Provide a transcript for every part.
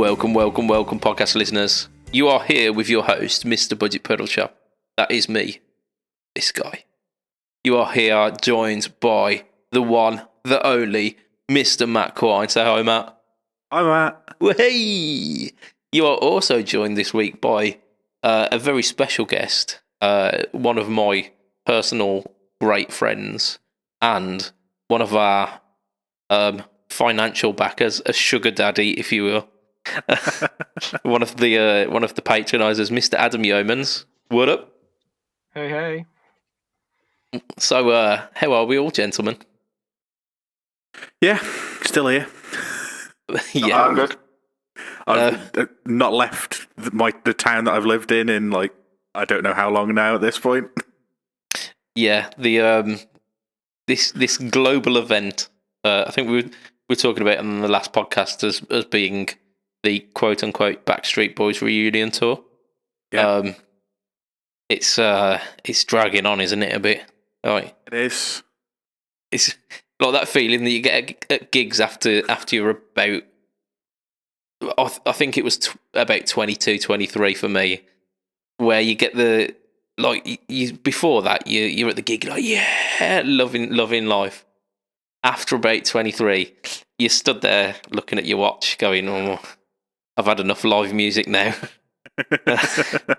Welcome, podcast listeners. You are here with your host, Mr. Budget Pedal Shop. That is me, this guy. You are here joined by the one, the only, Mr. Matt Quine. Say hi, Matt. Hi, Matt. Hey! You are also joined this week by a very special guest, one of my personal great friends, and one of our financial backers, a sugar daddy, if you will. one of the patronisers, Mr. Adam Yeomans. What up? Hey. So, how are we all, gentlemen? Yeah, still here. Yeah, I'm good. I've not left the town that I've lived in like, I don't know how long now at this point. Yeah, the this global event. I think we were talking about it on the last podcast as being the quote unquote Backstreet Boys Reunion tour. Yeah. It's dragging on, isn't it? A bit. Right. It is. It's like that feeling that you get at gigs after you're about. I think it was about 22, 23 for me, where you get the you before that you're at the gig like loving life. After about 23, you stood there looking at your watch, going, "Oh, I've had enough live music now."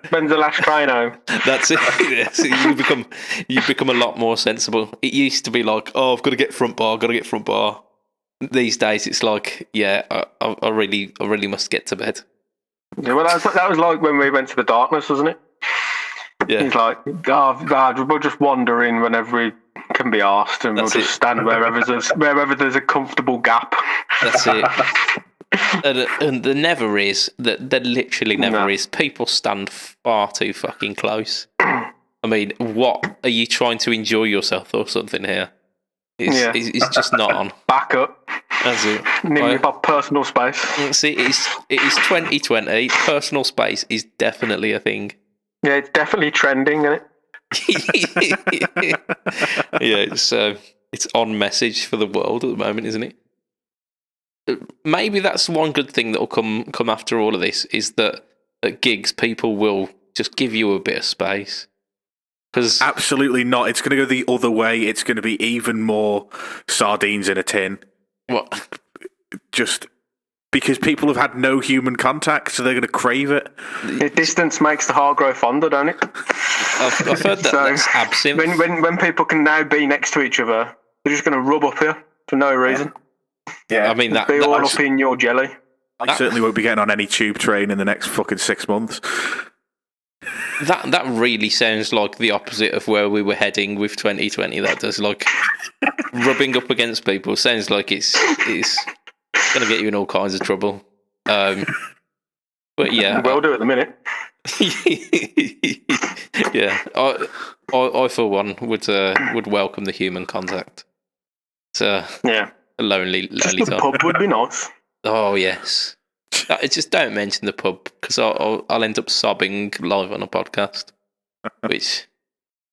When's the last train home? That's it. Yeah, so you become a lot more sensible. It used to be like, "Oh, I've got to get front bar." These days, it's like, "Yeah, I really must get to bed." Yeah, well, that was like when we went to the darkness, wasn't it? Yeah. He's like, we'll just wander in whenever we can be asked, and we'll just stand wherever there's a comfortable gap. That's it. And there never is. There literally never is. People stand far too fucking close. I mean, what are you trying to enjoy yourself or something here? It's just not on. Back up. That's it. Need my personal space. See, it is 2020. Personal space is definitely a thing. Yeah, it's definitely trending, isn't it? Yeah, it's on message for the world at the moment, isn't it? Maybe that's one good thing that will come after all of this, is that at gigs people will just give you a bit of space. Cause absolutely not. It's going to go the other way. It's going to be even more sardines in a tin. What? Just because people have had no human contact, so they're going to crave it. The distance makes the heart grow fonder, don't it? I've heard that. That's absinthe. When people can now be next to each other, they're just going to rub up here for no reason. Yeah, I mean that. Be all up in your jelly. I certainly won't be getting on any tube train in the next fucking 6 months. That really sounds like the opposite of where we were heading with 2020. That does, like, rubbing up against people sounds like it's going to get you in all kinds of trouble. But yeah, we'll do it at the minute. Yeah, I for one would welcome the human contact. It's a lonely just the time. pub would be nice. Oh yes. Just don't mention the pub, because I'll end up sobbing live on a podcast, which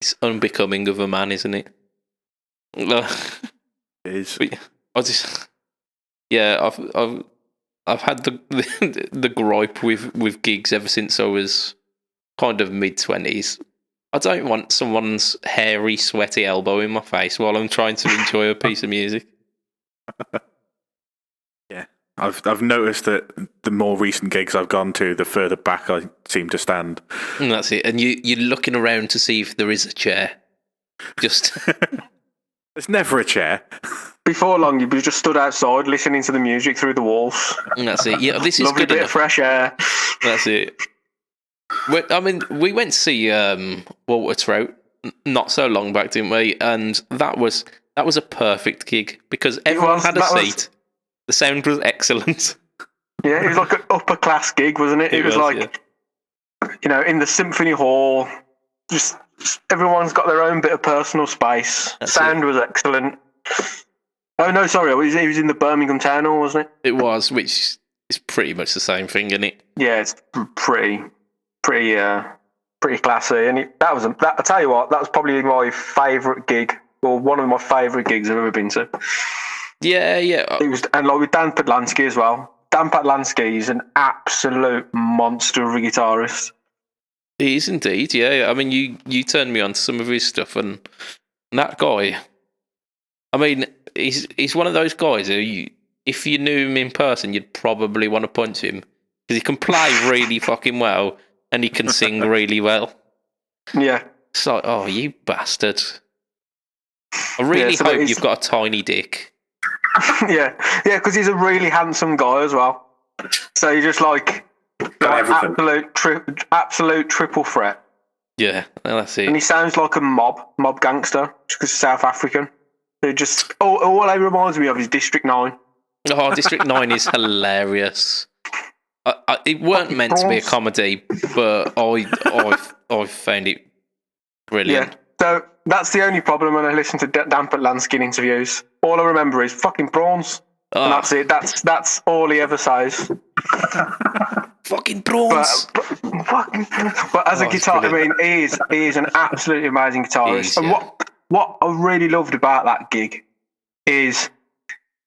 is unbecoming of a man, isn't it? It is. I've had the gripe with gigs ever since I was kind of mid-20s. I don't want someone's hairy, sweaty elbow in my face while I'm trying to enjoy a piece of music. Yeah. I've noticed that the more recent gigs I've gone to, the further back I seem to stand. And that's it. And you're looking around to see if there is a chair. Just there's never a chair. Before long, you just stood outside listening to the music through the walls. And that's it. Yeah, this is lovely good bit enough. of fresh air. That's it. I mean, we went to see Walter Trout not so long back, didn't we? And that was a perfect gig because everyone had a seat. The sound was excellent. Yeah, it was like an upper class gig, wasn't it? It was like, in the symphony hall, just everyone's got their own bit of personal space. Sound was excellent. Oh no, sorry, it was in the Birmingham Town Hall, wasn't it? It was, which is pretty much the same thing, isn't it? Yeah, it's pretty classy. And I tell you what, that was probably my favourite gig, or one of my favourite gigs I've ever been to. Yeah. It was, and like with Dan Podlansky as well. Dan Patlansky is an absolute monster of a guitarist. He is indeed, yeah. I mean, you turned me on to some of his stuff, and that guy, I mean, he's one of those guys who, if you knew him in person, you'd probably want to punch him, because he can play really fucking well, and he can sing really well. Yeah. It's like, oh, you bastard. I really hope you've got a tiny dick. Yeah, because he's a really handsome guy as well. So you're just like absolute triple threat. Yeah, well, that's it. And he sounds like a mob gangster, just because he's South African. They just all he reminds me of is District 9. Oh, District 9 is hilarious. It weren't meant to be a comedy, but I found it brilliant. Yeah. So that's the only problem when I listen to Dan Patlansky interviews. All I remember is fucking prawns. And that's it. That's all he ever says. Fucking prawns. But as a guitar, I mean, he is an absolutely amazing guitarist. And what I really loved about that gig is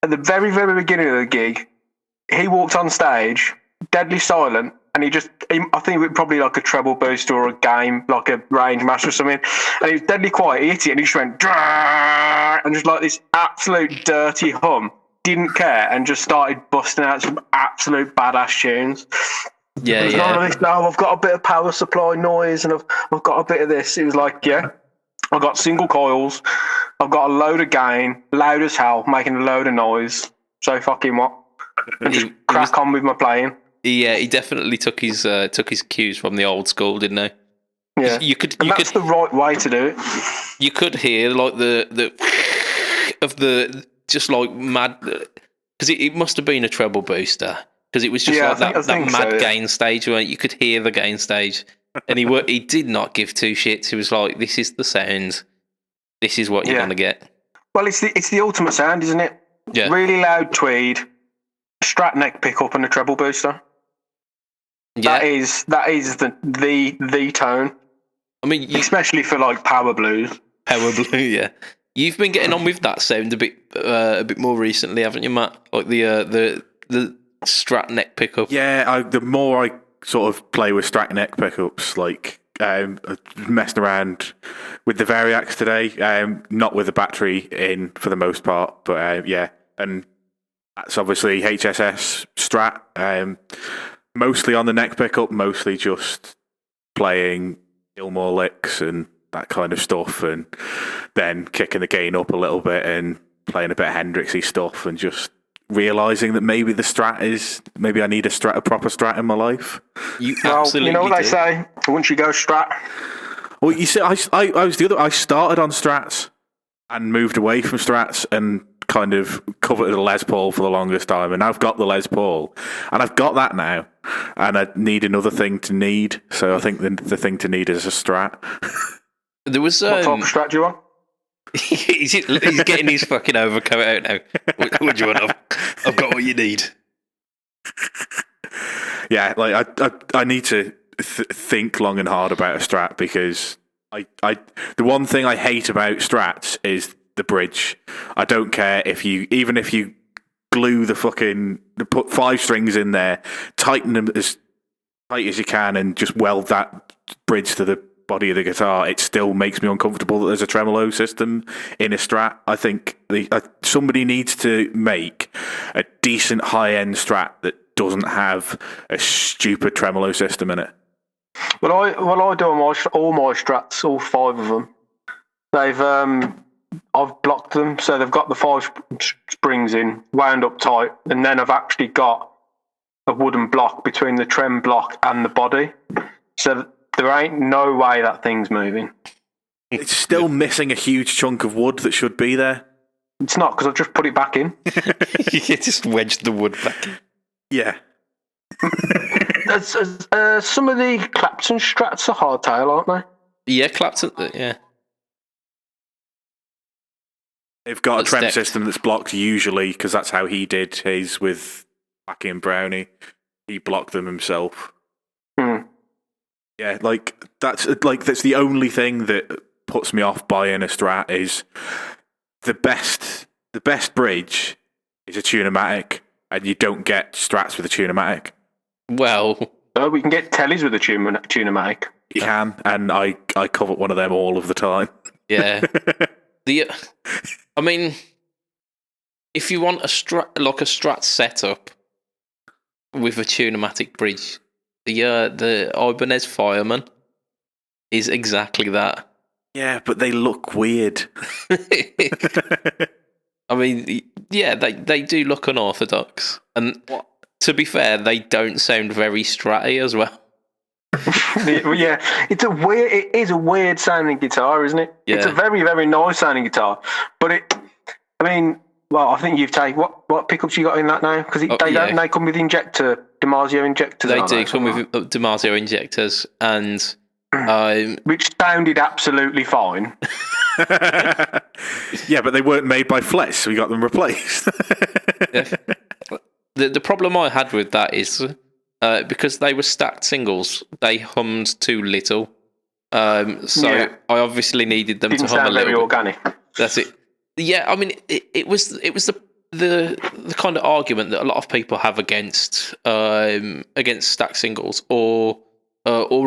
at the very, very beginning of the gig, he walked on stage, deadly silent, and I think it was probably like a treble boost or a game, like a range master or something, and he was deadly quiet. He hit it and he just went, and just like this absolute dirty hum. Didn't care and just started busting out some absolute badass tunes. Yeah, it was none of this, no, I've got a bit of power supply noise and I've got a bit of this. It was like, yeah, I've got single coils, I've got a load of gain, loud as hell, making a load of noise. So fucking what? And just crack on with my playing. Yeah, he definitely took his cues from the old school, didn't he? Yeah, that's the right way to do it. You could hear like the of the. Just like mad, because it must have been a treble booster, because it was just that mad gain stage where you could hear the gain stage, and he did not give two shits. He was like, "This is the sound. This is what you're gonna get." Well, it's the ultimate sound, isn't it? Yeah. Really loud tweed, Strat neck pickup, and a treble booster. Yeah. That is the tone. I mean, especially for like power blues. Power blue, yeah. You've been getting on with that sound a bit more recently, haven't you, Matt? Like the Strat neck pickup. Yeah, the more I sort of play with Strat neck pickups, like messing around with the Variax today, not with the battery in for the most part, but yeah, and that's obviously HSS Strat, mostly on the neck pickup, mostly just playing Gilmore licks and that kind of stuff, and then kicking the gain up a little bit and playing a bit of Hendrixy stuff, and just realising that maybe I need a proper Strat in my life. You absolutely know what they say, once you go Strat. Well, you see, I started on Strats and moved away from Strats and kind of coveted a Les Paul for the longest time, and I've got the Les Paul, and I've got that now, and I need another thing to need, so I think the thing to need is a Strat. There was what type of Strat do you want? he's getting his fucking overcoat out now. What do you want? I've got what you need. Yeah, like I need to think long and hard about a Strat, because the one thing I hate about Strats is the bridge. I don't care if you glue put 5 strings in there, tighten them as tight as you can, and just weld that bridge to the body of the guitar, it still makes me uncomfortable that there's a tremolo system in a Strat. I think somebody needs to make a decent high-end Strat that doesn't have a stupid tremolo system in it. Well, I do all my Strats, all 5 of them. I've blocked them, so they've got the 5 springs in, wound up tight, and then I've actually got a wooden block between the trem block and the body, so there ain't no way that thing's moving. It's still missing a huge chunk of wood that should be there. It's not, because I've just put it back in. You just wedged the wood back in. Yeah. Some of the Clapton Strats are hardtail, aren't they? Yeah, Clapton, yeah. They've got a trem system that's blocked usually, because that's how he did his with Blackie and Brownie. He blocked them himself. Yeah, that's the only thing that puts me off buying a Strat is the best bridge is a Tune-o-matic, and you don't get Strats with a Tune-o-matic. Well, we can get tellies with a Tune-o-matic. You can, and I covet one of them all of the time. Yeah. I mean, if you want a Strat setup with a Tune-o-matic bridge, the Ibanez Fireman is exactly that. Yeah, but they look weird. I mean, yeah, they do look unorthodox, and to be fair, they don't sound very Stratty as well. Yeah, it is a weird sounding guitar, isn't it? Yeah. It's a very, very nice sounding guitar, but I think you've taken what pickups you got in that now, because they come with DiMarzio injectors. They do come with DiMarzio injectors, and which sounded absolutely fine. Yeah, but they weren't made by Fletch, so we got them replaced. The problem I had with that is because they were stacked singles, they hummed too little. I obviously needed them to hum a little. Very organic. That's it. Yeah, I mean, it was the kind of argument that a lot of people have against stacked singles, or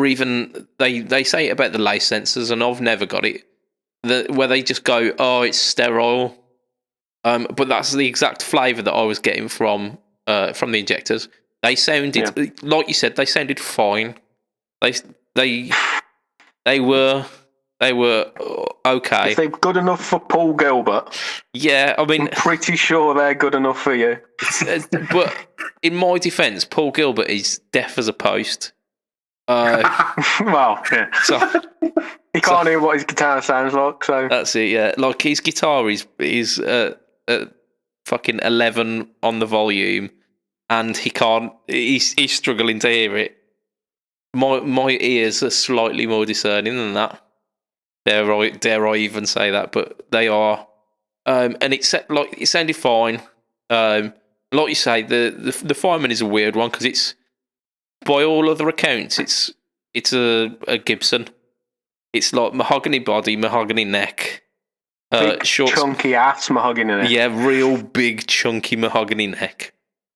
even they say it about the lace sensors, and I've never got it. Where they just go, oh, it's sterile, but that's the exact flavour that I was getting from the injectors. They sounded like you said. They sounded fine. They were okay. If they're good enough for Paul Gilbert, yeah, I mean, I'm pretty sure they're good enough for you. But in my defence, Paul Gilbert is deaf as a post. Well, yeah. So he can't hear what his guitar sounds like. So that's it. Yeah, like his guitar is fucking 11 on the volume, and he can't. He's struggling to hear it. My ears are slightly more discerning than that. Dare I even say that? But they are, and it sounded fine. Like you say, the Fireman is a weird one because it's, by all other accounts, it's a Gibson. It's like mahogany body, mahogany neck, big, short, chunky ass mahogany neck. Yeah, real big chunky mahogany neck,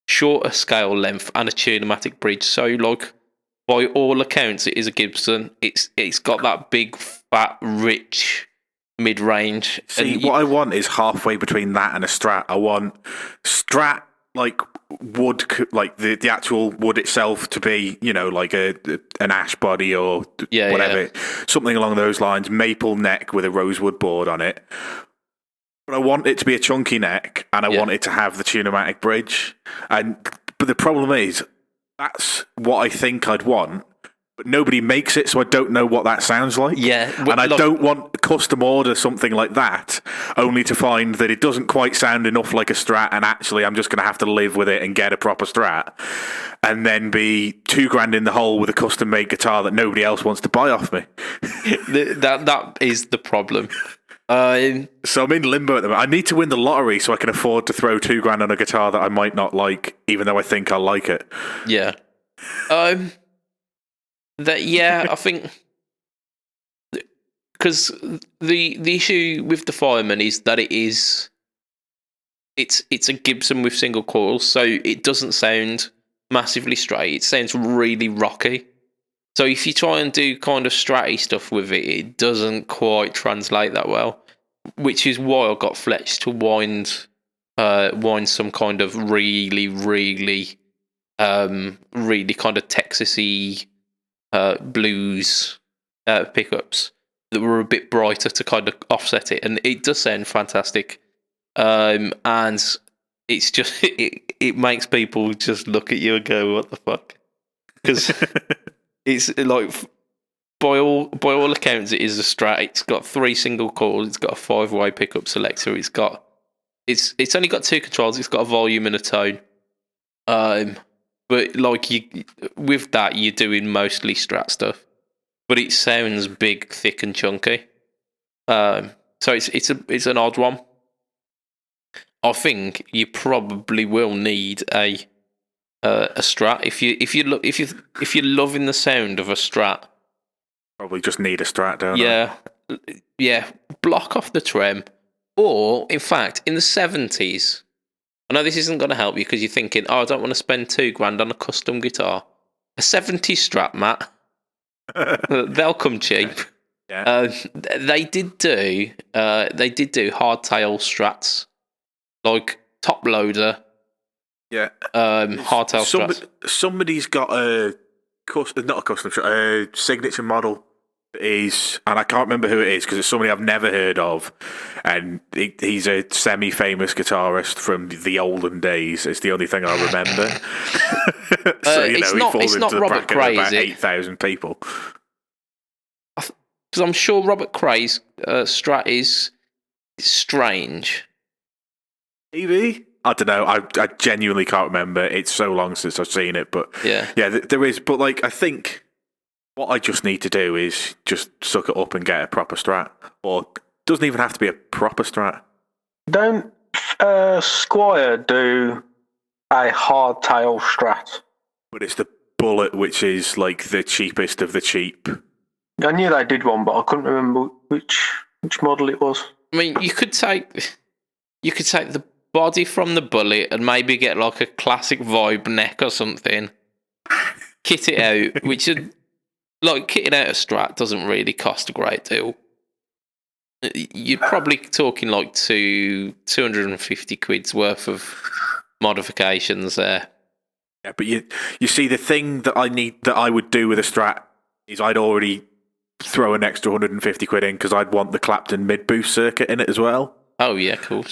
shorter scale length, and a Tune-o-matic bridge. So like, by all accounts, it is a Gibson. It's got that big, fat, rich mid-range. See, what I want is halfway between that and a Strat. I want Strat like wood, like the actual wood itself to be, like an ash body or whatever, something along those lines. Maple neck with a rosewood board on it. But I want it to be a chunky neck, and I want it to have the Tune-o-matic bridge. But the problem is, that's what I think I'd want, but nobody makes it, so I don't know what that sounds like. Yeah, and I don't want to custom order something like that, only to find that it doesn't quite sound enough like a Strat, and actually I'm just going to have to live with it and get a proper Strat, and then be $2,000 in the hole with a custom-made guitar that nobody else wants to buy off me. That is the problem. So I'm in limbo at the moment. I need to win the lottery so I can afford to throw $2,000 on a guitar that I might not like, even though I think I'll like it. Yeah. I think because the issue with the Fireman is that it's a Gibson with single coils, so it doesn't sound massively straight. It sounds really rocky. So if you try and do kind of stratty stuff with it, it doesn't quite translate that well. Which is why I got Fletch to wind some kind of really, really, really kind of Texasy blues pickups that were a bit brighter to kind of offset it, and it does sound fantastic. And it's just it makes people just look at you and go, "What the fuck?" Because it's like, by all accounts, it is a Strat. It's got 3 single coils. It's got a 5-way pickup selector. It's only got 2 controls. It's got a volume and a tone. But like with that, you're doing mostly Strat stuff. But it sounds big, thick, and chunky. So it's an odd one. I think you probably will need a Strat if you're loving the sound of a Strat. Probably just need a Strat, don't I? Yeah. Block off the trem, or in fact, in the 70s, I know this isn't going to help you because you're thinking, I don't want to spend $2,000 on a custom guitar. A 70s Strat, Matt. They'll come cheap. Yeah. They did do hardtail Strats, like top loader. Yeah. Hardtail Strats. Somebody's got not a custom Strat, a signature model. And I can't remember who it is because it's somebody I've never heard of, and he's a semi-famous guitarist from the olden days. It's the only thing I remember. So he falls into the bracket of about 8,000 people. Because I'm sure Robert Cray's Strat is strange. Maybe? I don't know. I genuinely can't remember. It's so long since I've seen it, but yeah, there is. But like, I think. What I just need to do is just suck it up and get a proper Strat. Or it doesn't even have to be a proper Strat. Don't Squire do a hardtail Strat? But it's the Bullet, which is like the cheapest of the cheap. I knew they did one, but I couldn't remember which model it was. I mean, you could take the body from the Bullet and maybe get like a classic Vibe neck or something. Kit it out, which would... Like, kitting out a Strat doesn't really cost a great deal. You're probably talking like 250 quid's worth of modifications there. Yeah, but you see, the thing that I would do with a Strat is I'd already throw an extra 150 quid in because I'd want the Clapton mid-boost circuit in it as well. Oh, yeah, cool.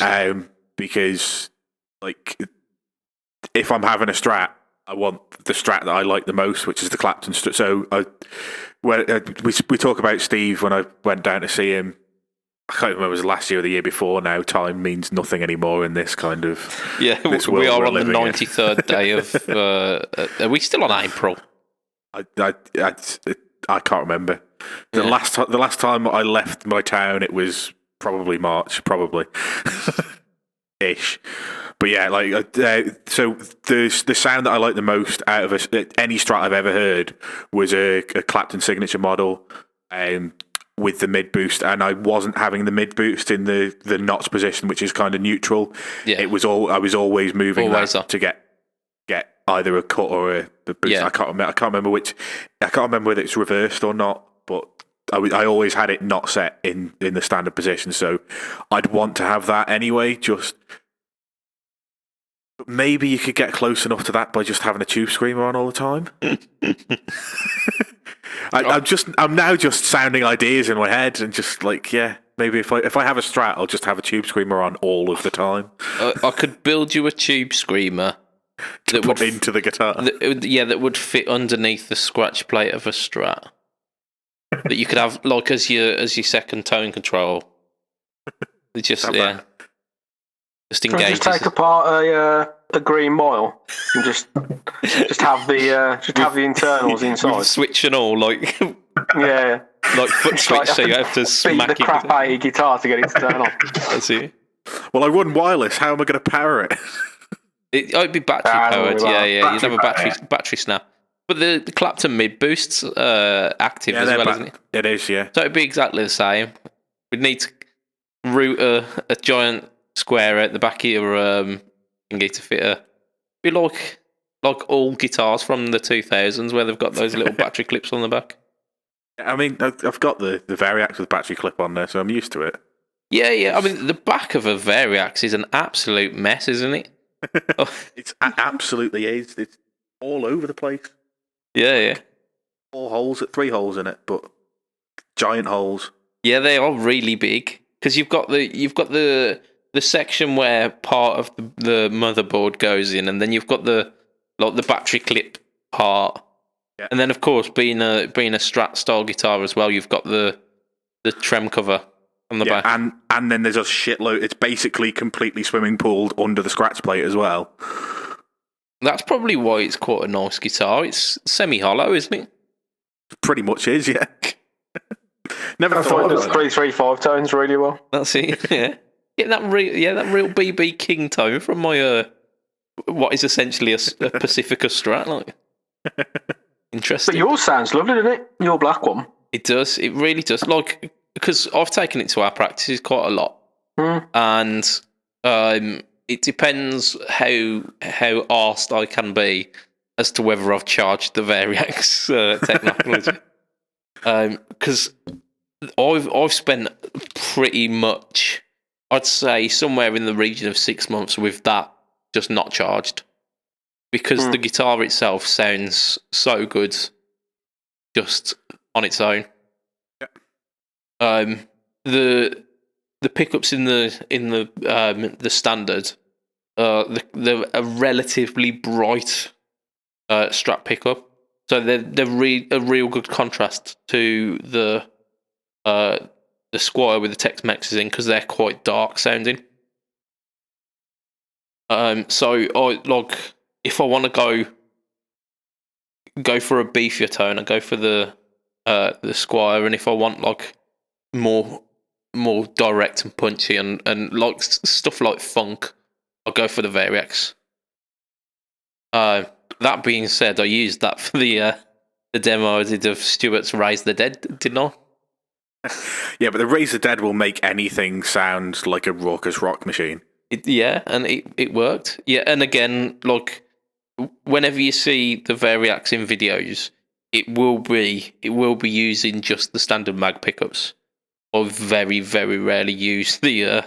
Because, like, if I'm having a Strat, I want the Strat that I like the most, which is the Clapton Strat. So we talk about Steve when I went down to see him. I can't remember if it was last year or the year before now. Time means nothing anymore in this kind of... Yeah, we are on the 93rd day of... are we still on April? I can't remember. The last time I left my town, it was probably March, ish. But yeah, like so the sound that I like the most out of any Strat I've ever heard was a Clapton signature model with the mid boost, and I wasn't having the mid boost in the notch position, which is kind of neutral. Yeah, I was always moving that to get either a cut or a boost. Yeah. I can't remember whether it's reversed or not, but I always had it not set in the standard position, so I'd want to have that anyway. Maybe you could get close enough to that by just having a tube screamer on all the time. I'm now just sounding ideas in my head and just like, yeah, maybe if I have a Strat, I'll just have a tube screamer on all of the time. I could build you a tube screamer that would into the guitar. That would fit underneath the scratch plate of a Strat. That you could have like as your second tone control. Just Just engage. Just take apart a green moil and just have the internals inside. Switch and all, like yeah, like foot switch. So you have to smack the crap out of your guitar to get it to turn on. That's it. Well, I run wireless. How am I going to power it? It'd be battery powered. Yeah. You'd have a battery snap. But the Clapton mid boosts active as well, isn't it? It is, yeah. So it'd be exactly the same. We'd need to route a giant square at the back of your thingy to fit be like all guitars from the 2000s where they've got those little battery clips on the back. I mean, I've got the Variax with battery clip on there, so I'm used to it. Yeah. I mean, the back of a Variax is an absolute mess, isn't it? It absolutely is. It's all over the place. Yeah. 3 holes in it, but giant holes. Yeah, they are really big because you've got the section where part of the motherboard goes in, and then you've got the battery clip part, and then of course being a Strat style guitar as well, you've got the trem cover on the back, and then there's a shitload. It's basically completely swimming pooled under the scratch plate as well. That's probably why it's quite a nice guitar. It's semi-hollow, isn't it? Pretty much is, yeah. Never I thought it was 3-3-5 tones really well. That's it, yeah. That real BB King tone from my what is essentially a Pacifica Strat, like. Interesting. But yours sounds lovely, doesn't it? Your black one. It does. It really does. Like, because I've taken it to our practices quite a lot, and it depends how arsed I can be as to whether I've charged the Variax technology. Because I've spent pretty much, I'd say, somewhere in the region of 6 months with that just not charged, because the guitar itself sounds so good just on its own. Yeah. The pickups in the standard, they're a relatively bright Strat pickup, so they're a real good contrast to the Squire with the Tex-Mexes in, because they're quite dark sounding. So I like, if I want to go for a beefier tone, I go for the Squire, and if I want like more direct and punchy and like stuff like funk, I'll go for the Variax. That being said, I used that for the demo I did of Stuart's Raise the Dead, didn't I? Yeah, but the Raise the Dead will make anything sound like a raucous rock machine. And it worked. Yeah, and again, like, whenever you see the Variax in videos, it will be using just the standard mag pickups. I very, very rarely use the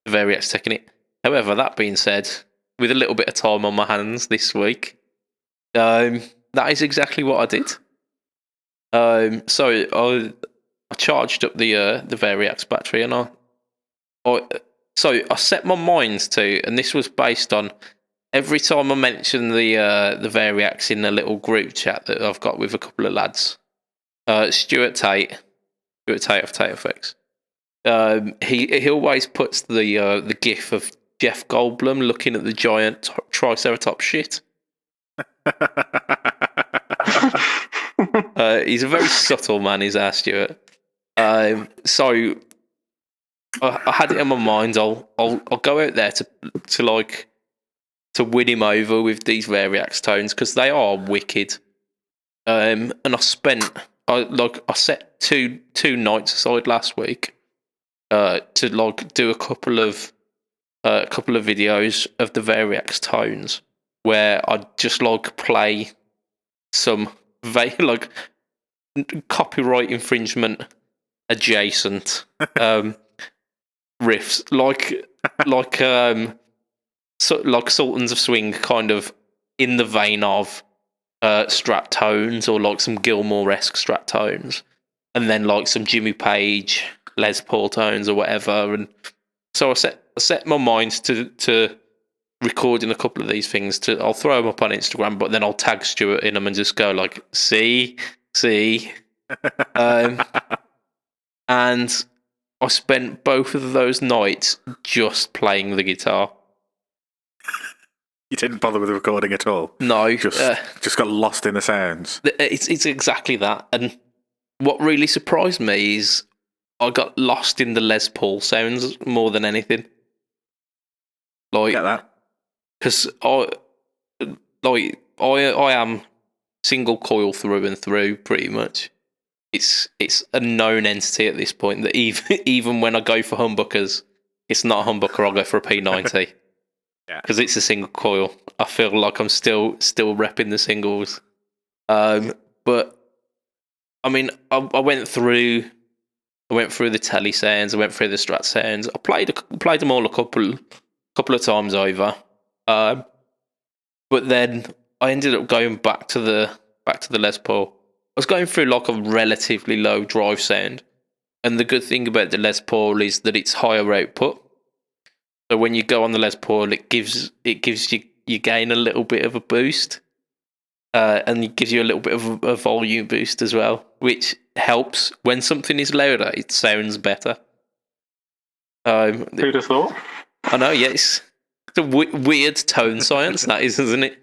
Variax technique. However, that being said, with a little bit of time on my hands this week, that is exactly what I did. So I charged up the Variax battery, and I set my mind to, and this was based on every time I mention the Variax in a little group chat that I've got with a couple of lads. Stuart Tate of Chevtone FX. He always puts the gif of Jeff Goldblum looking at the giant Triceratops shit. He's a very subtle man, is our Stuart. So I had it in my mind. I'll go out there to win him over with these Variax tones, because they are wicked. And I set two nights aside last week to like do a couple of videos of the Variax tones, where I'd just like play some like copyright infringement adjacent riffs, like Sultans of Swing, kind of in the vein of Strat tones, or like some Gilmour-esque Strat tones, and then like some Jimmy Page, Les Paul tones or whatever. And so I set my mind to recording a couple of these things. I'll throw them up on Instagram, but then I'll tag Stuart in them and just go like, see. And I spent both of those nights just playing the guitar. You didn't bother with the recording at all? No. Just got lost in the sounds? It's exactly that. And what really surprised me is I got lost in the Les Paul sounds more than anything. Like, get that? Because I am single coil through and through, pretty much. It's a known entity at this point that even when I go for humbuckers, it's not a humbucker. I'll go for a P90. Yeah, because it's a single coil. I feel like I'm still repping the singles. But I mean, I went through the telly sounds. I went through the Strat sounds. I played them all a couple of times over. But then I ended up going back to the Les Paul. I was going through like a relatively low drive sound, and the good thing about the Les Paul is that it's higher output. So when you go on the Les Paul, it gives you gain a little bit of a boost, and it gives you a little bit of a volume boost as well, which helps when something is louder. It sounds better. Who'd have thought? I know, yes. It's a weird tone science, that is, isn't it?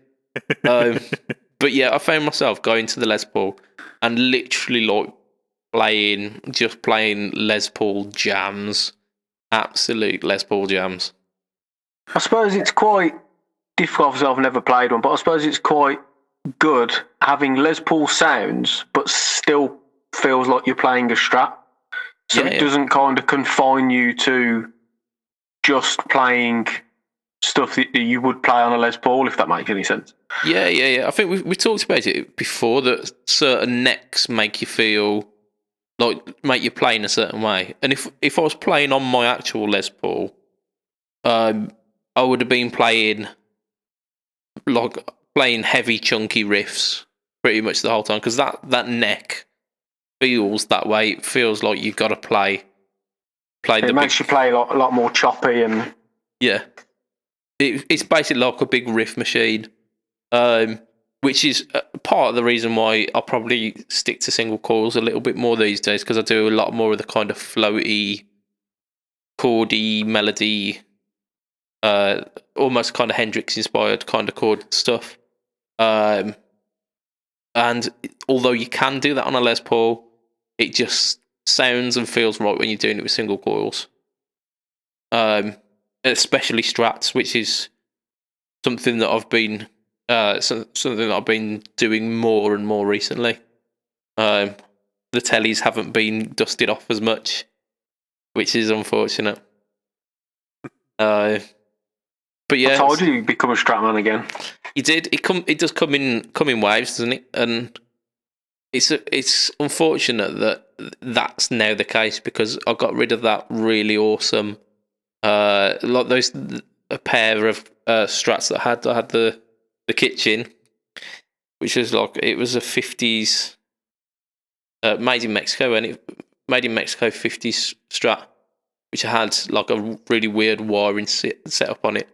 But yeah, I found myself going to the Les Paul and literally like playing Les Paul jams. Absolute Les Paul jams. I suppose it's quite difficult. Obviously, I've never played one, but I suppose it's quite good having Les Paul sounds, but still feels like you're playing a Strat. So it doesn't kind of confine you to just playing stuff that you would play on a Les Paul, if that makes any sense. Yeah. I think we talked about it before, that certain necks make you feel like, make you play in a certain way. And if I was playing on my actual Les Paul, I would have been playing heavy, chunky riffs pretty much the whole time, because that neck feels that way. It feels like you've got to play. It makes you play a lot more choppy and yeah. It's basically like a big riff machine, which is part of the reason why I'll probably stick to single coils a little bit more these days, because I do a lot more of the kind of floaty, chordy, melody, almost kind of Hendrix-inspired kind of chord stuff. And although you can do that on a Les Paul, it just sounds and feels right when you're doing it with single coils. Especially Strats, which is something that I've been doing more and more recently. The tellies haven't been dusted off as much, which is unfortunate. But yeah, I told you you'd become a Stratman again. You did. It does come in waves, doesn't it? And it's unfortunate that that's now the case, because I got rid of that really awesome, like those a pair of Strats that I had the kitchen, which was like, it was a 50s made in Mexico, and made in Mexico 50s Strat, which had like a really weird wiring set up on it,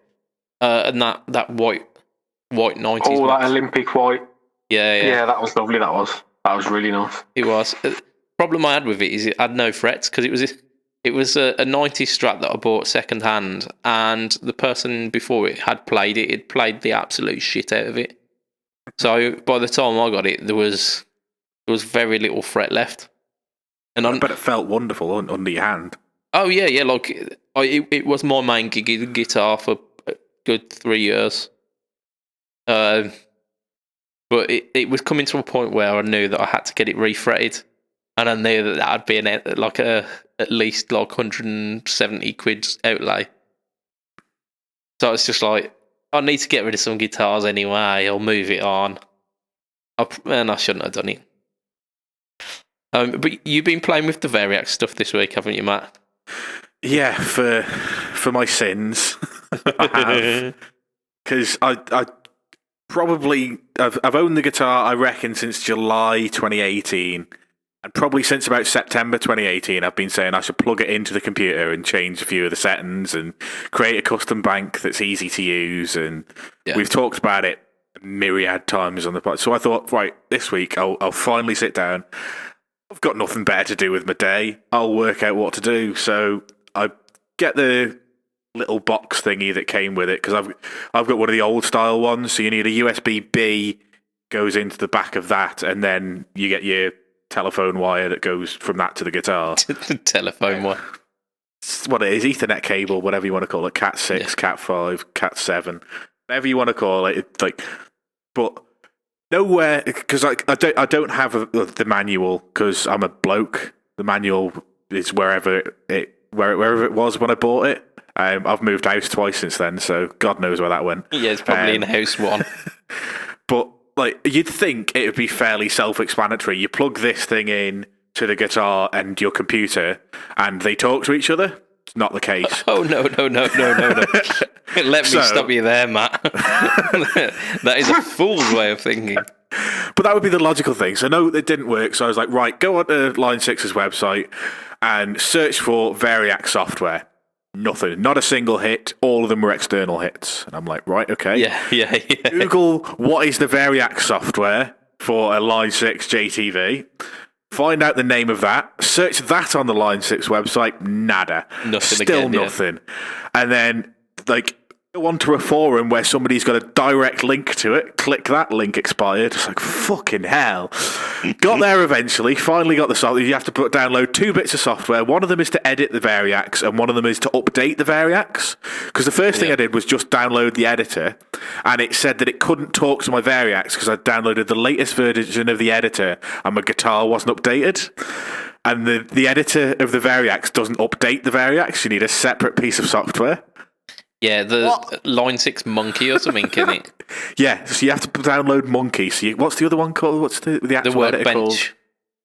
and that white 90s. Oh, that Olympic white. Yeah, that was lovely. That was really nice. It was. Problem I had with it is it had no frets, because it was a 90s Strat that I bought second hand, and the person before it had played it. It played the absolute shit out of it. So by the time I got it, there was very little fret left. And I bet it felt wonderful under your hand. Oh yeah. Like it was my main guitar for a good 3 years. But it was coming to a point where I knew that I had to get it refretted, and I knew that would be at least like 170 quid outlay. So it's just like, I need to get rid of some guitars anyway. I'll move it on. And I shouldn't have done it. But you've been playing with the Variax stuff this week, haven't you, Matt? Yeah, for my sins, I have, because I've owned the guitar, I reckon, since July 2018, and probably since about September 2018 I've been saying I should plug it into the computer and change a few of the settings and create a custom bank that's easy to use, and we've talked about it a myriad times on the podcast. So I thought, right, this week I'll finally sit down. I've got nothing better to do with my day. I'll work out what to do. So I get the little box thingy that came with it, because I've got one of the old style ones. So you need a USB-B goes into the back of that, and then you get your telephone wire that goes from that to the guitar. The telephone wire. It's what it is, Ethernet cable, whatever you want to call it, Cat 6, Cat 5, Cat 7, whatever you want to call it. It's like, but nowhere, because I don't have the manual, because I'm a bloke. The manual is wherever it was when I bought it. I've moved house twice since then, so God knows where that went. Yeah, it's probably in house one. But like, you'd think it would be fairly self-explanatory. You plug this thing in to the guitar and your computer, and they talk to each other. It's not the case. Oh no! Let me stop you there, Matt. That is a fool's way of thinking. But that would be the logical thing. So no, it didn't work. So I was like, right, go on to Line 6's website and search for Variax software. Nothing. Not a single hit. All of them were external hits. And I'm like, right, okay. Yeah. Google what is the Variax software for a Line 6 JTV. Find out the name of that. Search that on the Line 6 website. Nada. Nothing. Still nothing. Yeah. And then, like, go onto a forum where somebody's got a direct link to it. Click that link, expired. It's like, fucking hell. Got there eventually. Finally got the software. You have to download 2 bits of software. One of them is to edit the Variax, and one of them is to update the Variax. Because the first thing I did was just download the editor, and it said that it couldn't talk to my Variax because I downloaded the latest version of the editor, and my guitar wasn't updated. And the editor of the Variax doesn't update the Variax. You need a separate piece of software. Yeah, the Line 6 Monkey or something, in it? Yeah, so you have to download Monkey. So what's the other one called? What's the actual editor called?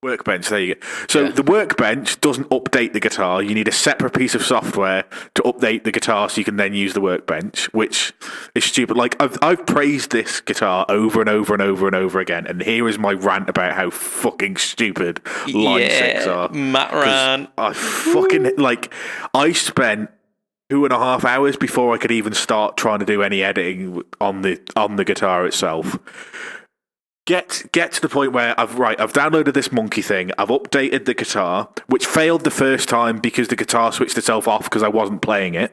Workbench, there you go. So the Workbench doesn't update the guitar. You need a separate piece of software to update the guitar so you can then use the Workbench, which is stupid. Like, I've praised this guitar over and over and over and over again, and here is my rant about how fucking stupid Line 6 are. Matt rant. I fucking, I spent 2.5 hours before I could even start trying to do any editing on the guitar itself. Get to the point where I've downloaded this Monkey thing, I've updated the guitar, which failed the first time because the guitar switched itself off because I wasn't playing it.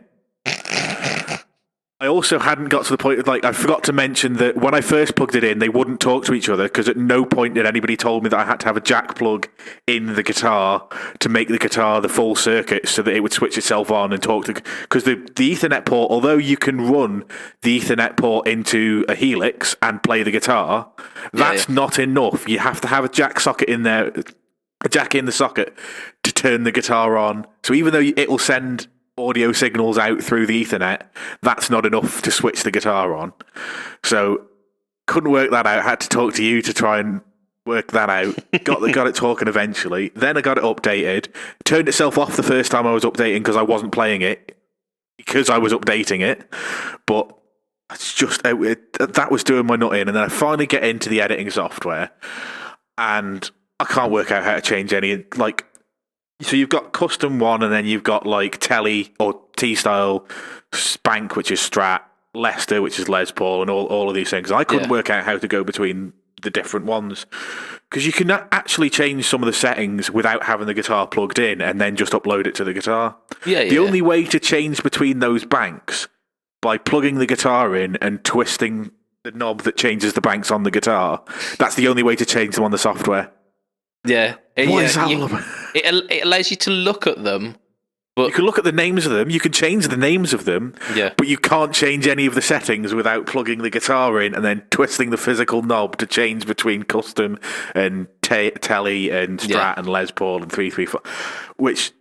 I also hadn't got to the point of, I forgot to mention that when I first plugged it in, they wouldn't talk to each other because at no point did anybody told me that I had to have a jack plug in the guitar to make the guitar the full circuit so that it would switch itself on and talk to... Because the Ethernet port, although you can run the Ethernet port into a Helix and play the guitar, that's not enough. You have to have a jack socket in there, a jack in the socket to turn the guitar on. So even though it will send audio signals out through the Ethernet, that's not enough to switch the guitar on. So couldn't work that out. Had to talk to you to try and work that out. Got it talking eventually. Then I got it updated. Turned itself off the first time I was updating because I wasn't playing it because I was updating it. But it's just that was doing my nut in. And then I finally get into the editing software, and I can't work out how to change any So you've got Custom 1, and then you've got Telly or T-Style, Spank, which is Strat, Lester, which is Les Paul, and all of these things. I couldn't work out how to go between the different ones because you can actually change some of the settings without having the guitar plugged in and then just upload it to the guitar. The only way to change between those banks by plugging the guitar in and twisting the knob that changes the banks on the guitar. That's the only way to change them on the software. Yeah. What is that all about? It allows you to look at them. But you can look at the names of them, you can change the names of them, yeah, but you can't change any of the settings without plugging the guitar in and then twisting the physical knob to change between Custom and Telly and Strat and Les Paul and 334, which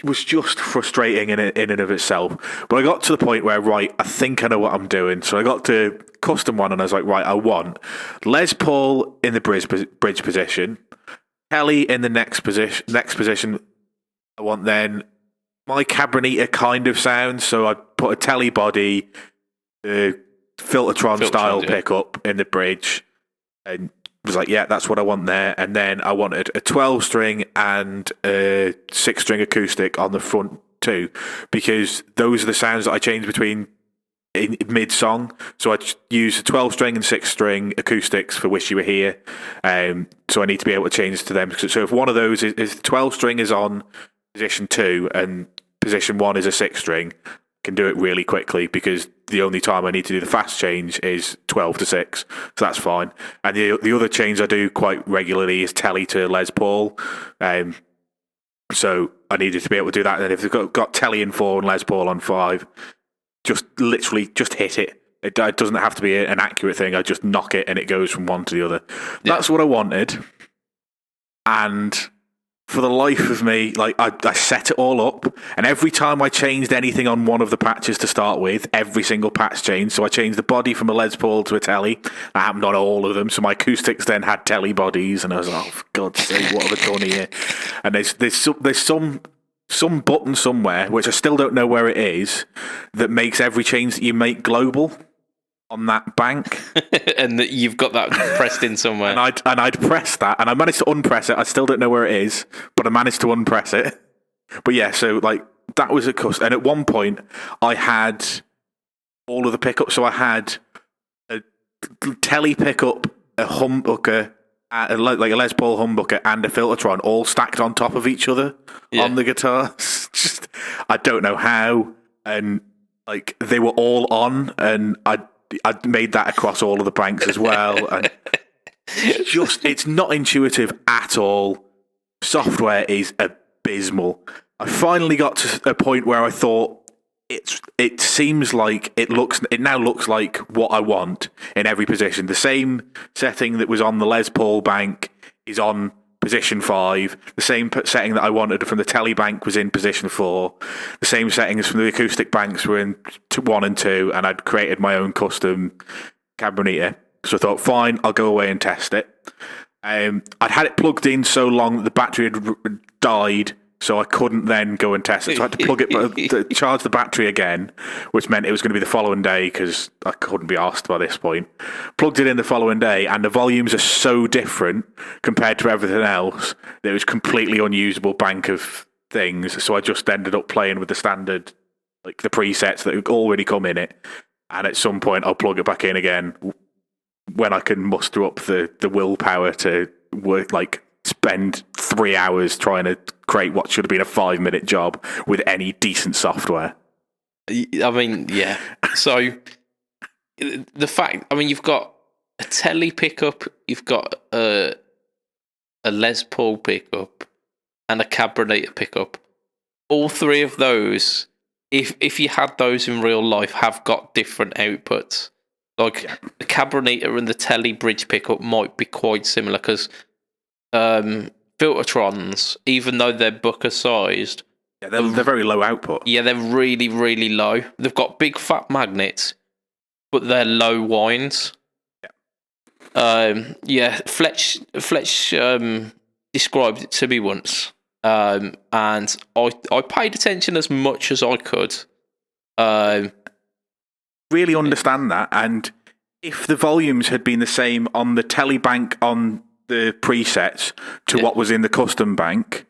was just frustrating in and of itself. But I got to the point where, I think I know what I'm doing. So I got to Custom 1 and I was like, I want Les Paul in the bridge position, Telly in the next position. I want then my Cabronita kind of sound, so I put a Telly body, Filtertron style pickup in the bridge, and was like, yeah, that's what I want there. And then I wanted a 12-string and a 6-string acoustic on the front too, because those are the sounds that I change between in mid-song. So I use a 12-string and 6-string acoustics for Wish You Were Here. So I need to be able to change to them. So if one of those is 12-string is on position 2 and position 1 is a 6-string, I can do it really quickly because the only time I need to do the fast change is 12 to 6. So that's fine. And the other change I do quite regularly is Telly to Les Paul. So I needed to be able to do that. And then if they've got Telly in 4 and Les Paul on 5, just hit it. It doesn't have to be an accurate thing. I just knock it and it goes from one to the other. Yeah. That's what I wanted. And for the life of me, I set it all up, and every time I changed anything on one of the patches to start with, every single patch changed. So I changed the body from a Les Paul to a Telly. That happened on all of them. So my acoustics then had Telly bodies, and I was like, oh, for God's sake, what have I done here? And there's some button somewhere, which I still don't know where it is, that makes every change that you make global on that bank. And that you've got that pressed in somewhere. and I'd press that, and I managed to unpress it. I still don't know where it is, but I managed to unpress it. But yeah, so that was a custom. And at one point, I had all of the pickups. So I had a Telly pickup, a humbucker, a Les Paul humbucker, and a Filtertron all stacked on top of each other on the guitar. Just, I don't know how, and they were all on, and I'd made that across all of the banks as well. And it's not intuitive at all. Software is abysmal. I finally got to a point where I thought it seems like it now looks like what I want in every position. The same setting that was on the Les Paul bank is on position 5. The same setting that I wanted from the telly bank was in position 4. The same settings from the acoustic banks were in 1 and 2, and I'd created my own custom carbonator. So I thought, fine, I'll go away and test it. I'd had it plugged in so long that the battery had died, so I couldn't then go and test it. So I had to plug it, to charge the battery again, which meant it was going to be the following day because I couldn't be asked by this point. Plugged it in the following day, and the volumes are so different compared to everything else that it was completely unusable bank of things. So I just ended up playing with the standard, like the presets that already come in it. And at some point, I'll plug it back in again when I can muster up the willpower to work, like spend 3 hours trying to create what should have been a 5-minute job with any decent software. I mean, yeah. So the fact, I mean, you've got a telly pickup, you've got a Les Paul pickup, and a carbonator pickup. All three of those, if you had those in real life, have got different outputs. Like the carbonator and the telly bridge pickup might be quite similar because Filtertrons, even though they're Booker sized, they're very low output. Yeah, they're really, really low. They've got big fat magnets, but they're low winds. Fletch described it to me once, and I paid attention as much as I could. Really understand that, and if the volumes had been the same on the telly bank on the presets to what was in the custom bank,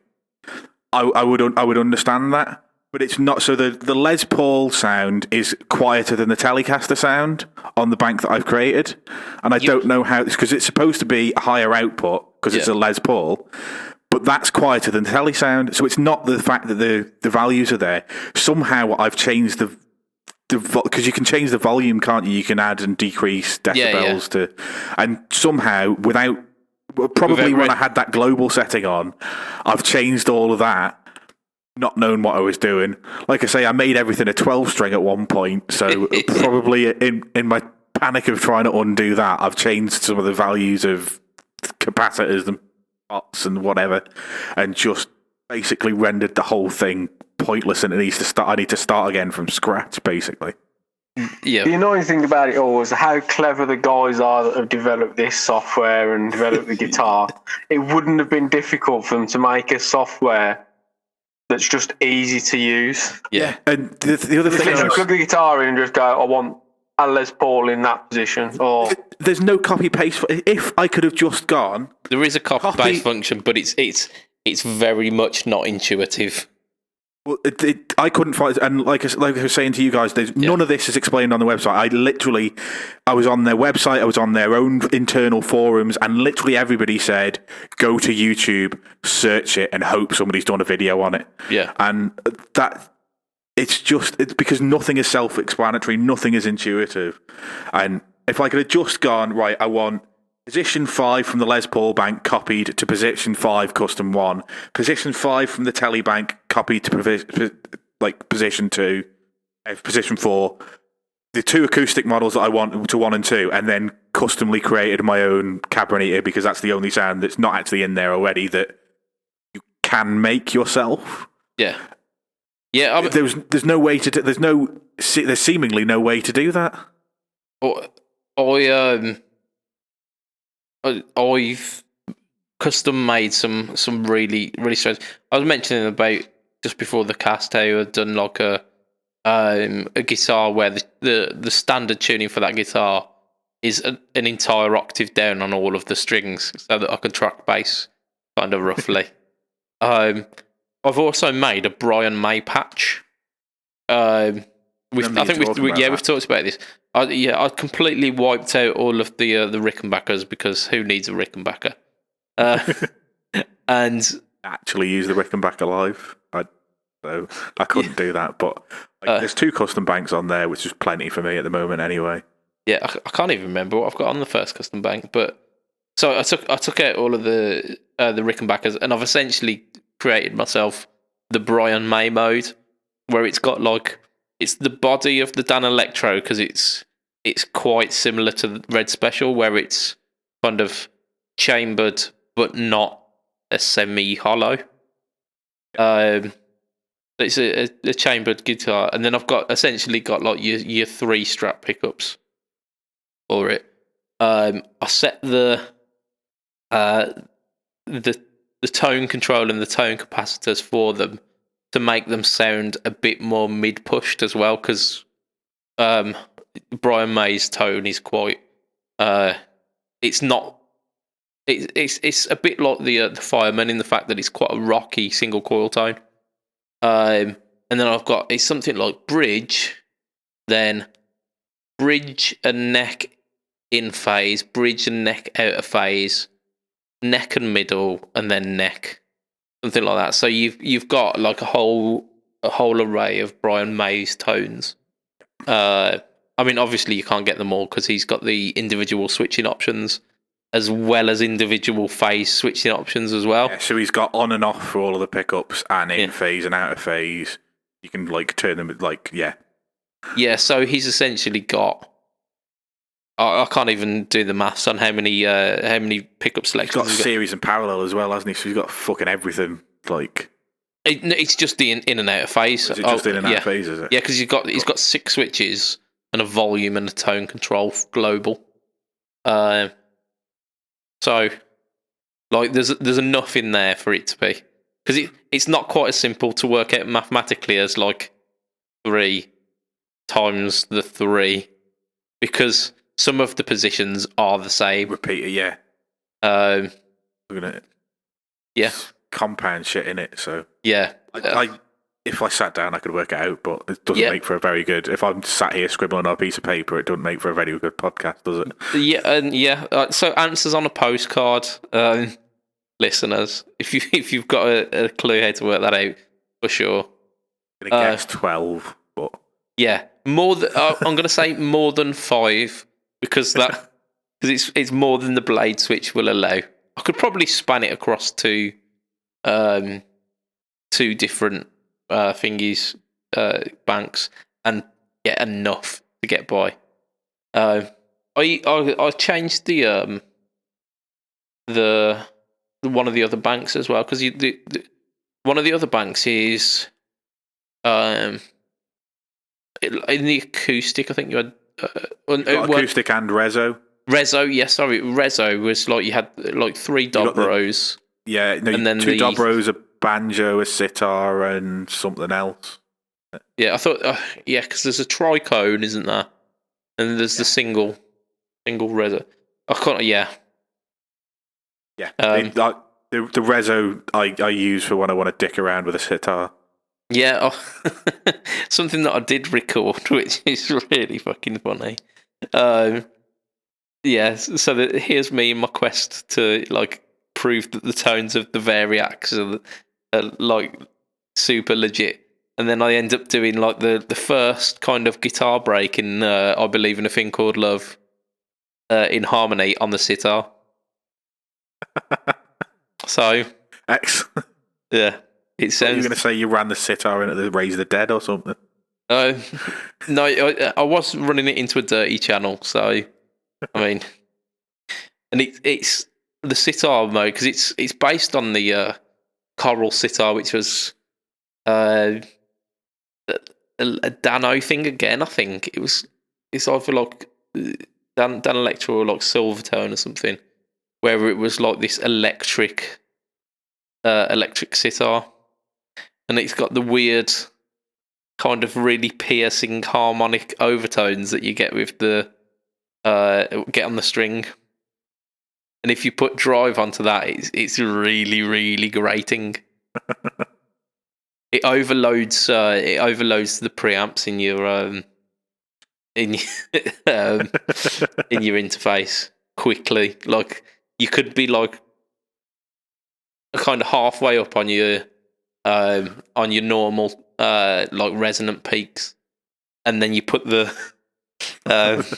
I would understand that. But it's not. So the Les Paul sound is quieter than the Telecaster sound on the bank that I've created, and I don't know how, because it's supposed to be a higher output because it's a Les Paul, but that's quieter than the telly sound. So it's not the fact that the values are there. Somehow I've changed because you can change the volume, can't you? You can add and decrease decibels to, and somehow when I had that global setting on, I've changed all of that, not knowing what I was doing. Like I say, I made everything a 12 string at one point, so probably in my panic of trying to undo that, I've changed some of the values of capacitors and pots and whatever, and just basically rendered the whole thing pointless, and I need to start again from scratch, basically. Yeah. The annoying thing about it all is how clever the guys are that have developed this software and developed the guitar. It wouldn't have been difficult for them to make a software that's just easy to use. Yeah, and the other thing, you plug the guitar in and just go, I want a Les Paul in that position. Or there's no copy paste. If I could have just gone, there is a copy paste function, but it's very much not intuitive. Well, I couldn't find, and like I was saying to you guys, none of this is explained on the website. I was on their website, I was on their own internal forums, and literally everybody said, go to YouTube, search it, and hope somebody's done a video on it. Yeah. And it's because nothing is self-explanatory, nothing is intuitive. And if I could have just gone, right, I want position 5 from the Les Paul bank copied to position 5 custom 1. Position 5 from the telly bank copied to position 2. Position 4. The 2 acoustic models that I want to 1 and 2, and then customly created my own carbonator because that's the only sound that's not actually in there already that you can make yourself. Yeah. Yeah. I mean, there's no way to there's seemingly no way to do that. I've custom made some really, really strange. I was mentioning about just before the cast how I'd done like a guitar where the standard tuning for that guitar is an entire octave down on all of the strings so that I can track bass kind of roughly. I've also made a Brian May patch. We've talked about this. I completely wiped out all of the Rickenbackers because who needs a Rickenbacker? And actually use the Rickenbacker live. I couldn't do that, but there's 2 custom banks on there, which is plenty for me at the moment anyway. Yeah, I can't even remember what I've got on the first custom bank, but so I took out all of the Rickenbackers, and I've essentially created myself the Brian May mode, where it's got it's the body of the Dan Electro because it's quite similar to the Red Special, where it's kind of chambered but not a semi-hollow. It's a chambered guitar, and then I've essentially got like your 3 Strat pickups for it. I set the tone control and the tone capacitors for them to make them sound a bit more mid-pushed as well, because Brian May's tone is quite. It's not. It's a bit like the Fireman in the fact that it's quite a rocky single coil tone. And then it's something like bridge, then bridge and neck in phase, bridge and neck out of phase, neck and middle, and then neck, something like that. So you've got like a whole array of Brian May's tones. I mean, obviously you can't get them all because he's got the individual switching options as well as individual phase switching options as well. Yeah, so he's got on and off for all of the pickups and in phase and out of phase. You can like turn them Yeah, so he's essentially got. I can't even do the maths on how many pickup selections. He's got series and parallel as well, hasn't he? So he's got fucking everything. Like it's just the in and out of phase. Is it just in and out of phase? Is it? Yeah, because he's got 6 switches and a volume and a tone control global. So, like, there's enough in there for it to be, because it's not quite as simple to work out mathematically as like 3 times the 3, because some of the positions are the same. Repeat it, yeah. Look at it. Yeah. It's compound shit in it, so yeah. If I sat down, I could work it out, but it doesn't make for a very good. If I'm sat here scribbling on a piece of paper, it doesn't make for a very good podcast, does it? Yeah. So answers on a postcard, listeners. If you've got a clue how to work that out, for sure. I'm gonna guess 12, but yeah, more than I'm going to say more than 5 because it's more than the blade switch will allow. I could probably span it across 2 different thingies, banks, and get enough to get by. I changed the one of the other banks as well, because one of the other banks is in the acoustic. I think you had acoustic and reso. Reso, yeah, sorry, reso was like you had like 3 dobros. Yeah, no, and then 2 dobros, a banjo, a sitar, and something else. Yeah, I thought, because there's a tricone, isn't there? And there's the single reso. I can't, yeah. Yeah, the reso I use for when I want to dick around with a sitar. Yeah, something that I did record, which is really fucking funny. Yeah, so here's me in my quest to like prove that the tones of the Variax are like super legit, and then I end up doing like the first kind of guitar break in I Believe in a Thing Called Love in harmony on the sitar. So excellent. Yeah, it sounds. You're going to say you ran the sitar into the Raise the Dead or something? No, I was running it into a dirty channel, so I mean, and it's the sitar mode because it's based on the choral sitar, which was a Dano thing again. I think it's either like Dan Electro or like Silvertone or something, where it was like this electric sitar, and it's got the weird kind of really piercing harmonic overtones that you get with the get on the string. And if you put drive onto that, it's really, really grating. It overloads the preamps in your in your interface quickly. Like you could be like kind of halfway up on your normal like resonant peaks, and then you put the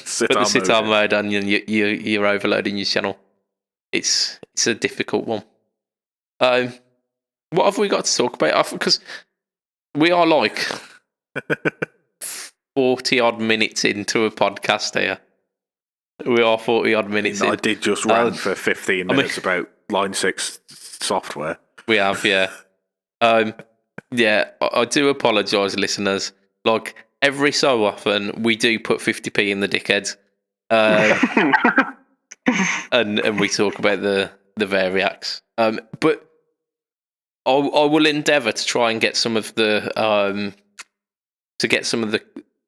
sitar mode on, and you're overloading your channel. It's a difficult one. What have we got to talk about? Because we are like 40 odd minutes into a podcast here. We are 40 odd minutes in. I did just rant for 15 minutes about Line 6 software. We have, yeah. Yeah, I do apologise, listeners. Like, every so often, we do put 50p in the dickheads. And we talk about the Variax. But I will endeavour to try and get some of the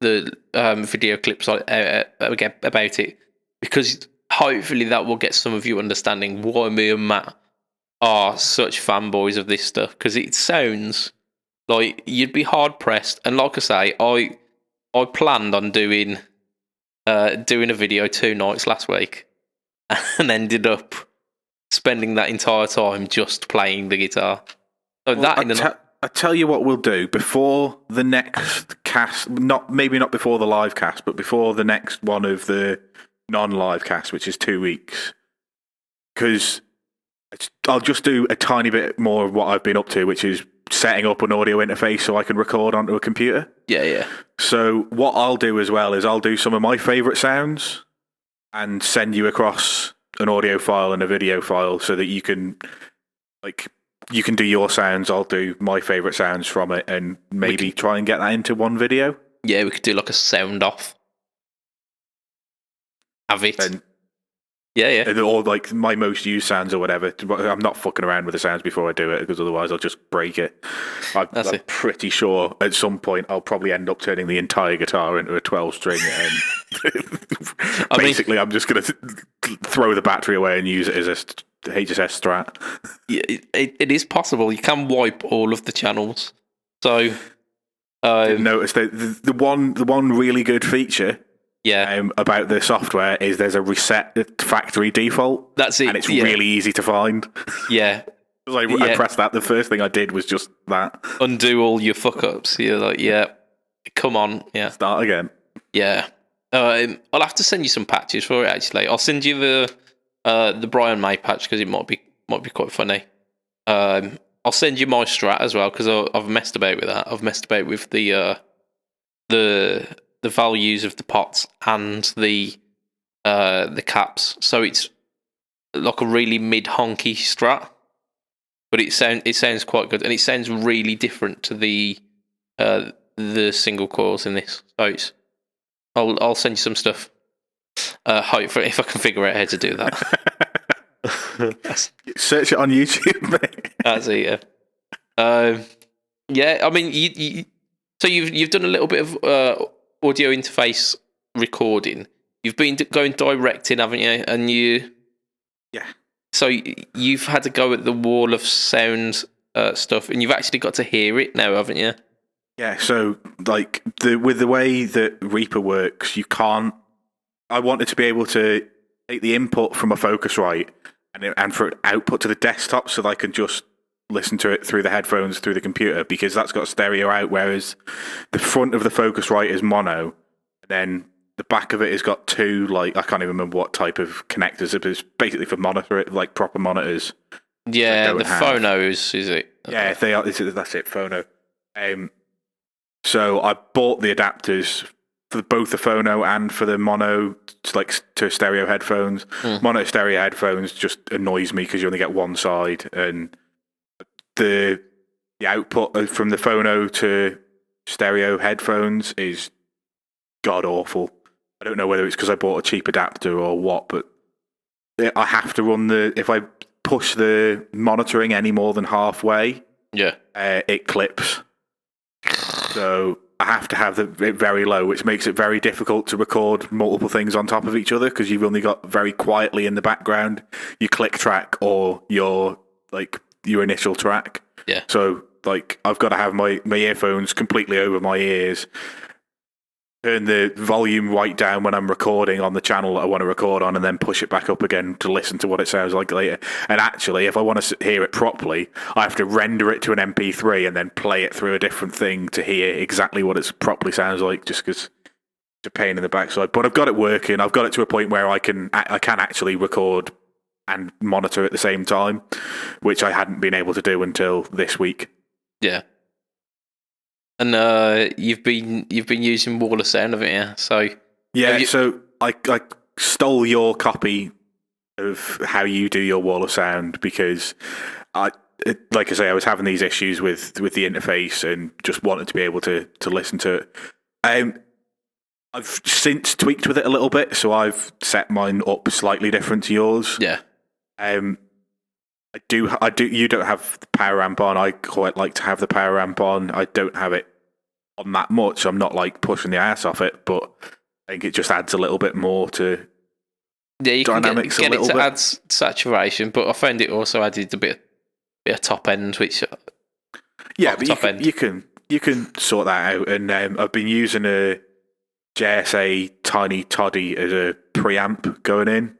video clips out about it, because hopefully that will get some of you understanding why me and Matt are such fanboys of this stuff, because it sounds like you'd be hard pressed. And like I say, I planned on doing a video 2 nights last week, and ended up spending that entire time just playing the guitar. So I tell you what we'll do before the next cast, maybe not before the live cast, but before the next one of the non-live cast, which is 2 weeks, because I'll just do a tiny bit more of what I've been up to, which is setting up an audio interface so I can record onto a computer. Yeah. So what I'll do as well is I'll do some of my favourite sounds and send you across an audio file and a video file so that you can do your sounds, I'll do my favourite sounds from it, and maybe try and get that into one video. Yeah, we could do like a sound off. Have it. Yeah. Or like my most used sounds or whatever. I'm not fucking around with the sounds before I do it, because otherwise I'll just break it. I'm pretty sure at some point I'll probably end up turning the entire guitar into a 12-string. And basically, I'm just going to throw the battery away and use it as a HSS Strat. Yeah, it is possible. You can wipe all of the channels. So, notice that the one really good feature. Yeah. About the software is there's a reset factory default. That's it. And it's really easy to find. Yeah. I pressed that. The first thing I did was just that. Undo all your fuck ups. You're like, yeah, come on. Yeah. Start again. Yeah. I'll have to send you some patches for it, actually. I'll send you the Brian May patch, because it might be quite funny. I'll send you my Strat as well, because I've messed about with that. I've messed about with the values of the pots and the caps, so it's like a really mid-honky Strat, but it sounds quite good, and it sounds really different to the single coils in this. So I'll send you some stuff. Hopefully, if I can figure out how to do that. Search it on YouTube, mate. That's it. Yeah. I mean, you've done a little bit of audio interface recording. You've been going directing, haven't you? And yeah. So you've had to go at the wall of sound stuff, and you've actually got to hear it now, haven't you? Yeah. So like with the way that Reaper works, you can't. I wanted to be able to take the input from a Focusrite and for output to the desktop, so that I can just listen to it through the headphones through the computer, because that's got stereo out, whereas the front of the Focusrite is mono, and then the back of it has got 2, like, I can't even remember what type of connectors it is, basically for like proper monitors. Yeah, the phonos, is it? Yeah, they are. That's it, phono. So I bought the adapters for both the phono and for the mono, to stereo headphones. Mono stereo headphones just annoys me because you only get one side, and the output from the phono to stereo headphones is god awful. I don't know whether it's because I bought a cheap adapter or what, but I have to run if I push the monitoring any more than halfway, it clips. So I have to have it very low, which makes it very difficult to record multiple things on top of each other, because you've only got very quietly in the background your click track or your initial track. Yeah. So I've got to have my earphones completely over my ears, turn the volume right down when I'm recording on the channel that I want to record on, and then push it back up again to listen to what it sounds like later. And actually, if I want to hear it properly, I have to render it to an MP3 and then play it through a different thing to hear exactly what it properly sounds like, just because it's a pain in the backside. But I've got it working. I've got it to a point where I can actually record and monitor at the same time, which I hadn't been able to do until this week. Yeah. And you've been using Wall of Sound, haven't you? So yeah, so I stole your copy of how you do your wall of sound, because like I say, I was having these issues with the interface and just wanted to be able to listen to it. I've since tweaked with it a little bit, so I've set mine up slightly different to yours. Yeah. I do. You don't have the power amp on. I quite like to have the power amp on. I don't have it on that much. I'm not like pushing the ass off it, but I think it just adds a little bit more to you dynamics. Can get it to bit. add saturation, but I found it also added a bit of top end, which but you can sort that out. And I've been using a JSA Tiny Toddy as a preamp going in,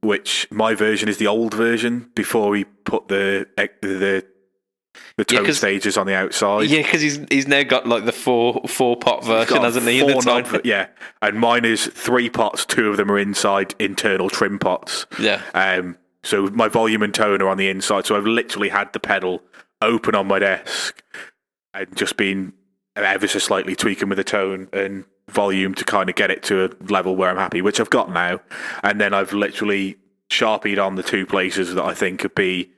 which my version is the old version before we put the tone stages on the outside. Yeah, because he's now got like the four pot version, hasn't he? Yeah, and mine is 3 pots. 2 of them are inside internal trim pots. Yeah. So my volume and tone are on the inside. So I've literally had the pedal open on my desk and just been ever so slightly tweaking with the tone and volume to kind of get it to a level where I'm happy, which I've got now. And then I've literally sharpied on the 2 places that I think could be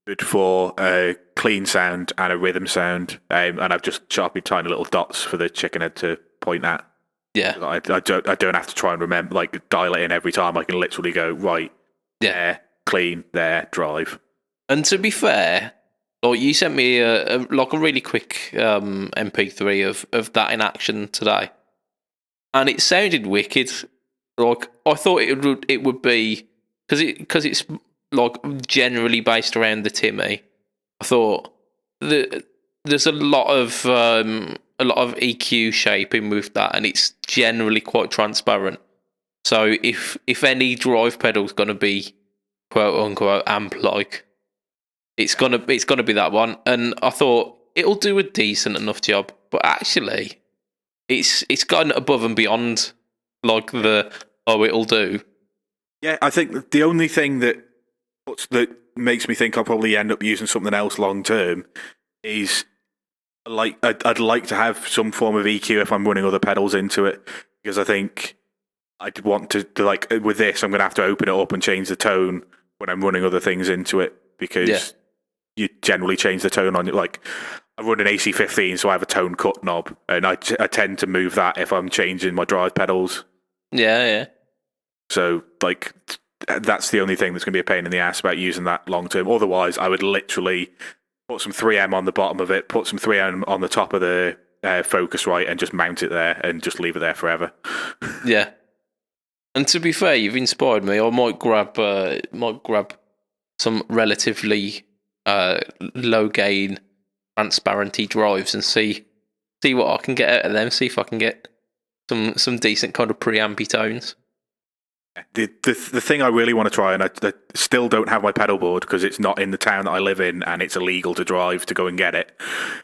good for a clean sound and a rhythm sound. And I've just sharpied tiny little dots for the chicken head to point at. Yeah. I don't have to try and remember, like dial it in every time. I can literally go, right, there, clean, there, drive. And to be fair, like you sent me a really quick MP3 of that in action today, and it sounded wicked. Like I thought it would be, because it's like generally based around the Timmy. I thought there's a lot of EQ shaping with that, and it's generally quite transparent. So if any drive pedal's gonna be quote unquote amp like, it's gonna be that one. And I thought it'll do a decent enough job, but actually it's gone above and beyond like it'll do. Yeah, I think the only thing that makes me think I'll probably end up using something else long term is like I'd like to have some form of EQ if I'm running other pedals into it, because I think I'd want to like with this I'm going to have to open it up and change the tone when I'm running other things into it, because you generally change the tone on it. Like I run an AC15, so I have a tone cut knob, and I tend to move that if I'm changing my drive pedals. Yeah. So like that's the only thing that's going to be a pain in the ass about using that long term. Otherwise, I would literally put some 3M on the bottom of it, put some 3M on the top of the Focusrite, and just mount it there and just leave it there forever. Yeah. And to be fair, you've inspired me. I might grab some relatively low gain, transparency drives and see what I can get out of them. See if I can get some decent kind of preampy tones. The thing I really want to try, and I still don't have my pedal board because it's not in the town that I live in, and it's illegal to drive to go and get it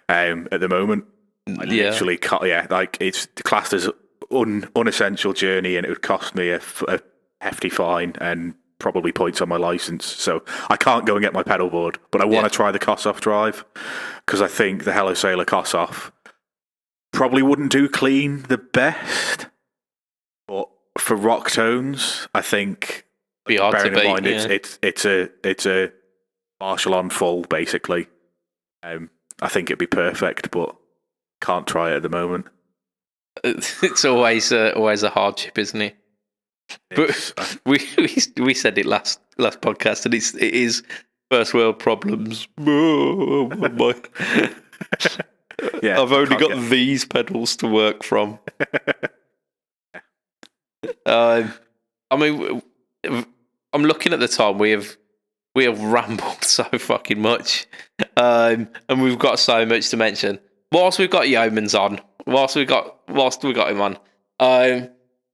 at the moment. I literally like it's classed as unessential journey, and it would cost me a hefty fine and probably points on my license. So I can't go and get my pedal board, but I want to try the Kossoff drive, because I think the Hello Sailor Kossoff probably wouldn't do clean the best, but for rock tones, I think, bearing in mind it's a Marshall on full basically. I think it'd be perfect, but can't try it at the moment. It's always a hardship, isn't it? But we said it last podcast, and it is first world problems. Yeah, I've only got these pedals to work from. I mean, I'm looking at the time. We have rambled so fucking much, and we've got so much to mention. Whilst we've got Yeomans on, whilst we got him on,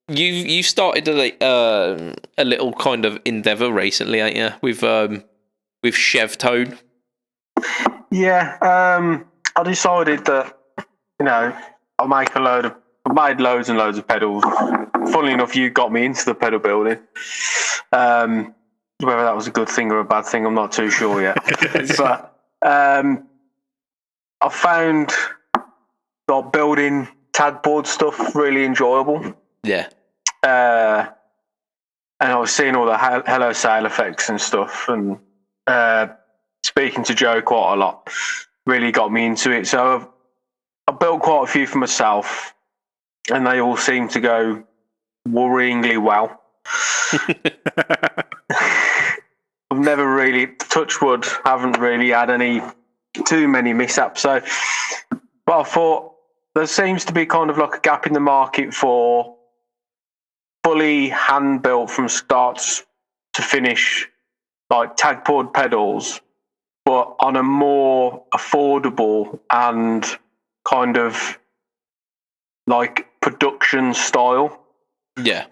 you started a little kind of endeavour recently, ain't you? With Chevtone. Yeah, I decided that I made loads and loads of pedals. Funnily enough, you got me into the pedal building. Whether that was a good thing or a bad thing, I'm not too sure yet. But I found building tadboard stuff really enjoyable. Yeah. and I was seeing all the Hello Sail effects and stuff, and speaking to Joe quite a lot really got me into it. So I built quite a few for myself, and they all seem to go worryingly well. I've never really, touch wood, haven't really had too many mishaps. So, but I thought there seems to be kind of like a gap in the market for fully hand built from start to finish, like tag poured pedals, but on a more affordable and kind of like production style. Yeah.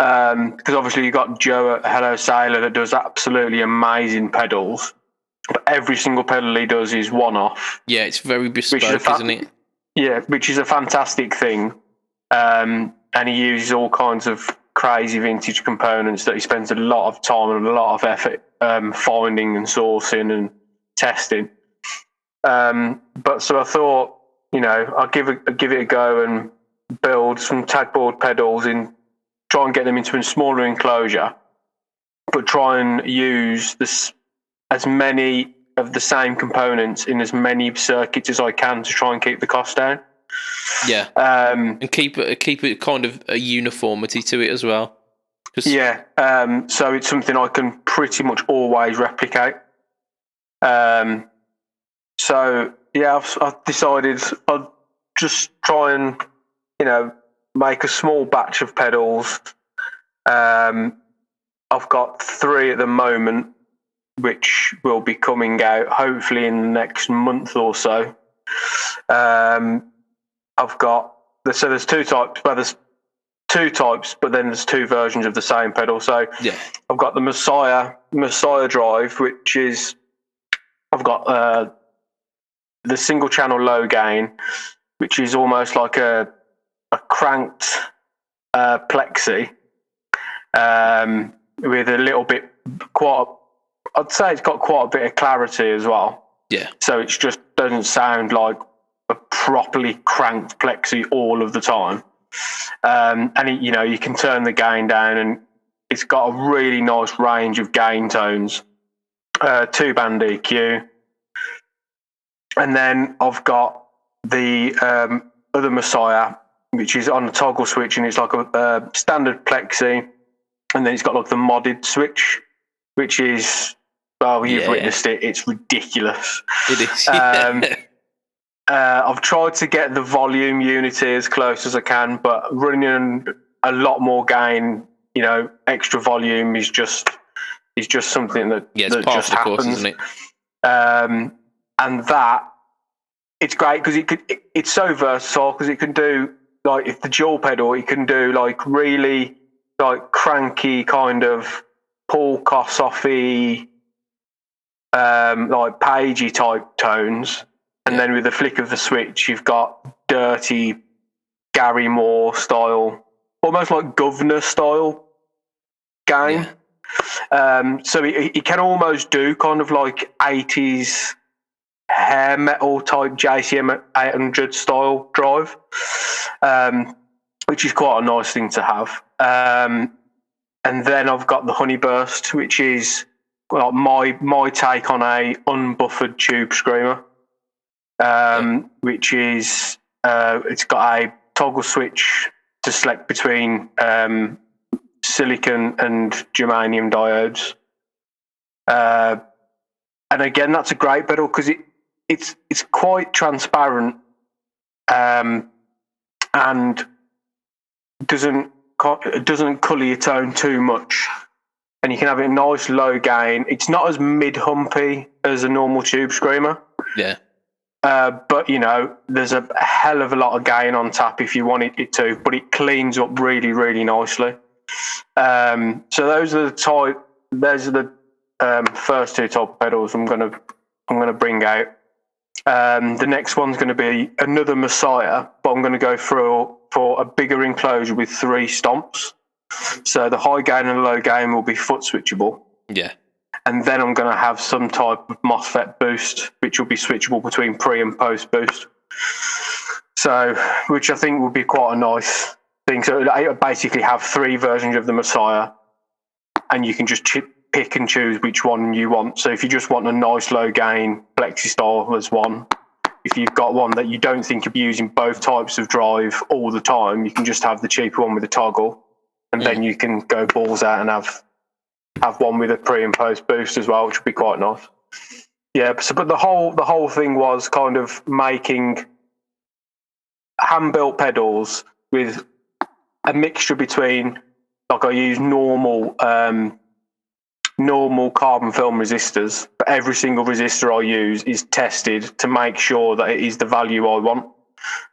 Because obviously you've got Joe at Hello Sailor that does absolutely amazing pedals, but every single pedal he does is one-off. Yeah, it's very bespoke, isn't it? Yeah, which is a fantastic thing. And he uses all kinds of crazy vintage components that he spends a lot of time and a lot of effort finding and sourcing and testing. But so I thought, I'll give it a go and build some tagboard pedals try and get them into a smaller enclosure, but try and use as many of the same components in as many circuits as I can to try and keep the cost down. Yeah, and keep it kind of a uniformity to it as well. Yeah, so it's something I can pretty much always replicate. So yeah, I've decided I'll just try and make a small batch of pedals. I've got 3 at the moment, which will be coming out hopefully in the next month or so. I've got there's 2 types. Well, there's 2 types, but then there's 2 versions of the same pedal. So yeah, I've got the Messiah drive, which is I've got the single channel low gain, which is almost like a cranked plexi with a little bit I'd say it's got quite a bit of clarity as well. Yeah. So it just doesn't sound like a properly cranked plexi all of the time. And you can turn the gain down, and it's got a really nice range of gain tones. 2-band EQ, and then I've got the other Messiah, which is on the toggle switch, and it's like a standard plexi, and then it's got like the modded switch, which is, well, you've witnessed it. It's ridiculous. It is. I've tried to get the volume unity as close as I can, but running a lot more gain, extra volume is just something that it's that part just of the happens, course, isn't it? And that it's great because it's so versatile because it can do, like, if the dual pedal, it can do like really like cranky kind of Paul Kossoff-y, like pagey type tones, and then with the flick of the switch, you've got dirty Gary Moore style, almost like Governor style gain. So he can almost do kind of like 80s hair metal type JCM 800 style drive, which is quite a nice thing to have. And then I've got the Honeyburst, which is my take on a unbuffered tube screamer, which is it's got a toggle switch to select between silicon and germanium diodes. And again, that's a great pedal because it's quite transparent and doesn't colour your tone too much, and you can have a nice low gain. It's not as mid-humpy as a normal tube screamer. Yeah. But there's a hell of a lot of gain on tap if you want it to, but it cleans up really, really nicely. So those are the first 2 top pedals I'm gonna bring out. The next one's going to be another Messiah, but I'm going to go for a bigger enclosure with 3 stomps. So the high gain and low gain will be foot switchable. Yeah. And then I'm going to have some type of MOSFET boost, which will be switchable between pre and post boost. So, which I think will be quite a nice thing. So I basically have 3 versions of the Messiah, and you can just pick and choose which one you want. So if you just want a nice low gain Plexi style, there's one. If you've got one that you don't think you'll be using both types of drive all the time, you can just have the cheaper one with a toggle, and then you can go balls out and have one with a pre and post boost as well, which would be quite nice. Yeah, but the whole thing was kind of making hand built pedals with a mixture between, like, I use normal carbon film resistors, but every single resistor I use is tested to make sure that it is the value I want.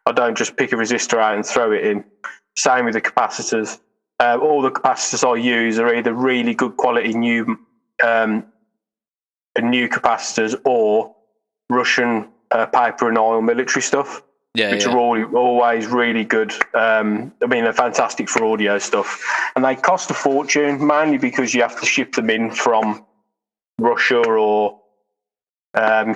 I don't just pick a resistor out and throw it in. Same with the capacitors. All the capacitors I use are either really good quality new capacitors or Russian paper and oil military stuff, which are always really good. I mean, they're fantastic for audio stuff, and they cost a fortune, mainly because you have to ship them in from Russia or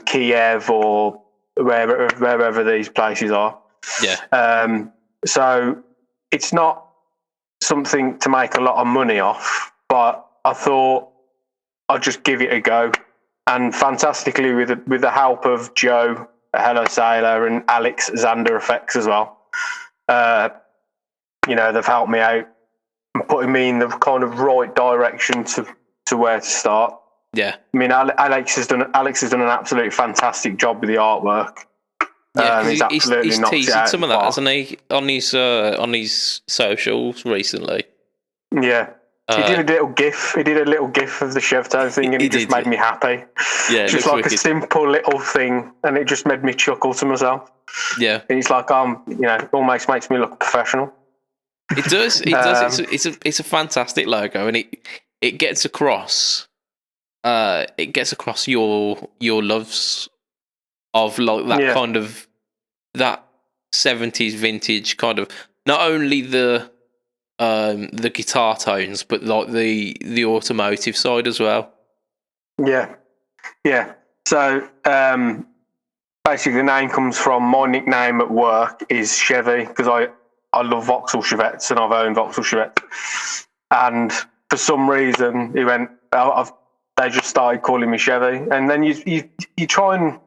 Kiev or wherever these places are. Yeah. So it's not something to make a lot of money off, but I thought I'd just give it a go. And fantastically, with the help of Joe, Hello Sailor, and Alex Xander FX as well, they've helped me out and putting me in the kind of right direction to where to start. Yeah, I mean, Alex has done an absolutely fantastic job with the artwork. Yeah, he's teased some of that, hasn't he, on his socials recently? Yeah. He did a little GIF. He did a little GIF of the Chevtone thing, and it just made me happy. Yeah, just like wicked. A simple little thing, and it just made me chuckle to myself. Yeah, and it's like almost makes me look professional. It does. It does. It's a fantastic logo, and it gets across. It gets across your loves of like that kind of that 70s vintage kind of, not only the guitar tones, but like the automotive side as well. Yeah. So basically, the name comes from my nickname at work is Chevy, because I love Vauxhall Chevettes and I've owned Vauxhall Chevettes. And for some reason, they just started calling me Chevy. And then you try and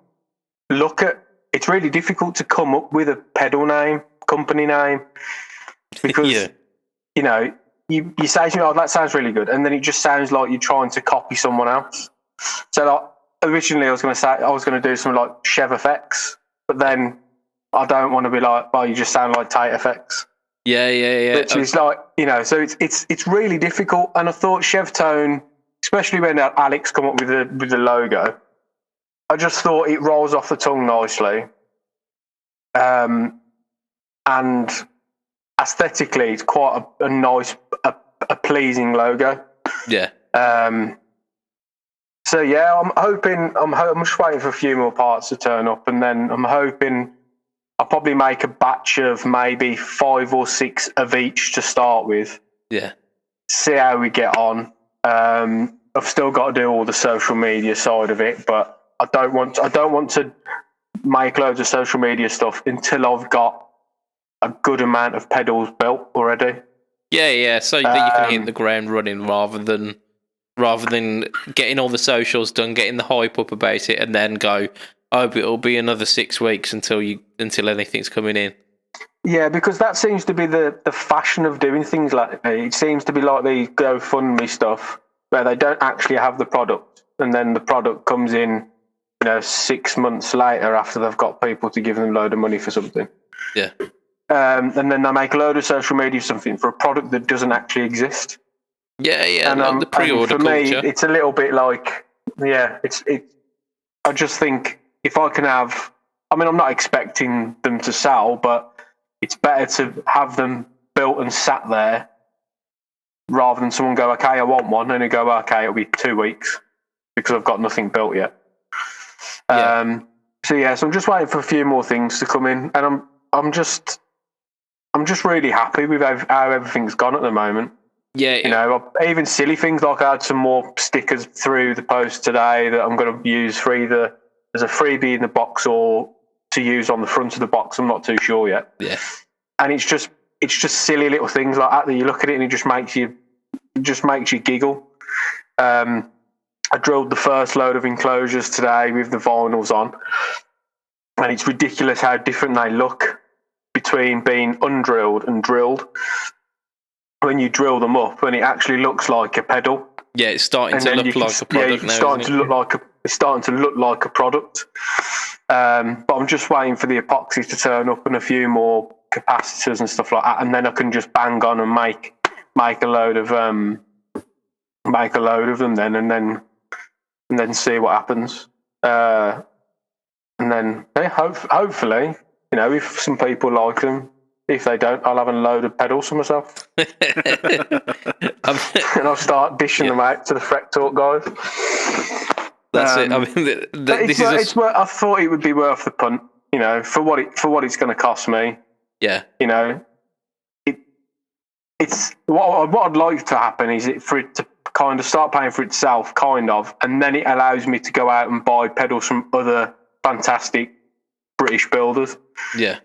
look at. It's really difficult to come up with a pedal name, company name, because. You say to me, "Oh, that sounds really good," and then it just sounds like you're trying to copy someone else. So, like, originally, I was going to do something like Chev FX, but then I don't want to be like, "Well, you just sound like Tate FX." Yeah. Which is like, so it's really difficult. And I thought Chevtone, especially when Alex come up with the logo, I just thought it rolls off the tongue nicely, and aesthetically, it's quite a nice, a pleasing logo. Yeah. So yeah, I'm just waiting for a few more parts to turn up, and then I'm hoping I'll probably make a batch of maybe 5 or 6 of each to start with. Yeah. See how we get on. I've still got to do all the social media side of it, but I don't want to make loads of social media stuff until I've got a good amount of pedals built already. Yeah. So that you can hit the ground running rather than getting all the socials done, getting the hype up about it, and then go, oh, but it'll be another 6 weeks until anything's coming in. Yeah, because that seems to be the fashion of doing things like that. It seems to be like the GoFundMe stuff where they don't actually have the product, and then the product comes in, 6 months later after they've got people to give them a load of money for something. Yeah. And then they make a load of social media something for a product that doesn't actually exist. Yeah, and like the pre-order culture. For me, it's a little bit like, I just think if I can have, I'm not expecting them to sell, but it's better to have them built and sat there rather than someone go, okay, I want one, and they go, okay, it'll be 2 weeks because I've got nothing built yet. Yeah. So I'm just waiting for a few more things to come in, and I'm just really happy with how everything's gone at the moment. Yeah. Even silly things like I had some more stickers through the post today that I'm going to use for either as a freebie in the box or to use on the front of the box. I'm not too sure yet. Yeah. And it's just silly little things like that you look at it and it just makes you giggle. I drilled the first load of enclosures today with the vinyls on, and it's ridiculous how different they look between being undrilled and drilled. When you drill them up, and it actually looks like a pedal. Yeah, it's starting to look like a product now. It's starting to look like a product. But I'm just waiting for the epoxy to turn up and a few more capacitors and stuff like that, and then I can just bang on and make a load of them then, and then see what happens. And then hopefully, if some people like them. If they don't, I'll have a load of pedals for myself. And I'll start dishing them out to the Freck Talk guys. That's it. I mean, I thought it would be worth the punt, for what it's going to cost me. Yeah. It's what I'd like to happen is for it to kind of start paying for itself, and then it allows me to go out and buy pedals from other fantastic British builders. Yeah.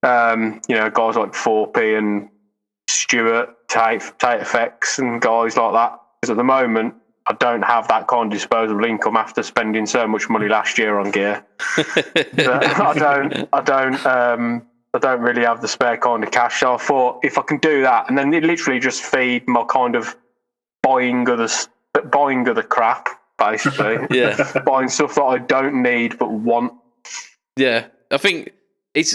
Guys like 4P and Stuart, Chevtone FX and guys like that. Because at the moment, I don't have that kind of disposable income after spending so much money last year on gear. I don't really have the spare kind of cash. So I thought if I can do that, and then it literally just feed my kind of buying other crap, basically. Yeah. Buying stuff that I don't need but want. Yeah, I think. It's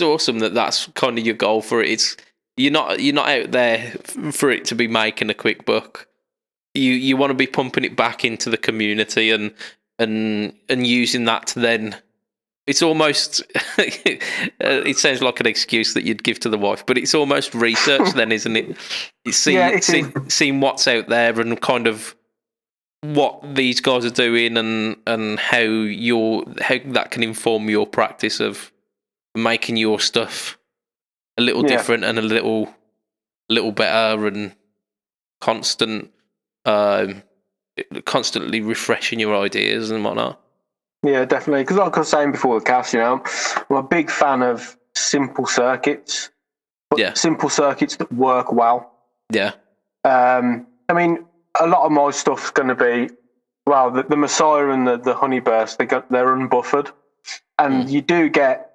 awesome that's kind of your goal for it. You're not out there for it to be making a quick buck. You want to be pumping it back into the community and using that to then. It's almost it sounds like an excuse that you'd give to the wife, but it's almost research then, isn't it? It's seeing what's out there and kind of what these guys are doing and how that can inform your practice of making your stuff a little different and a little better and constantly refreshing your ideas and whatnot. Yeah, definitely. Because like I was saying before the cast, I'm a big fan of simple circuits, but simple circuits that work well. Yeah. I mean, a lot of my stuff's going to be, the Messiah and the Honeyburst, they're unbuffered. And you get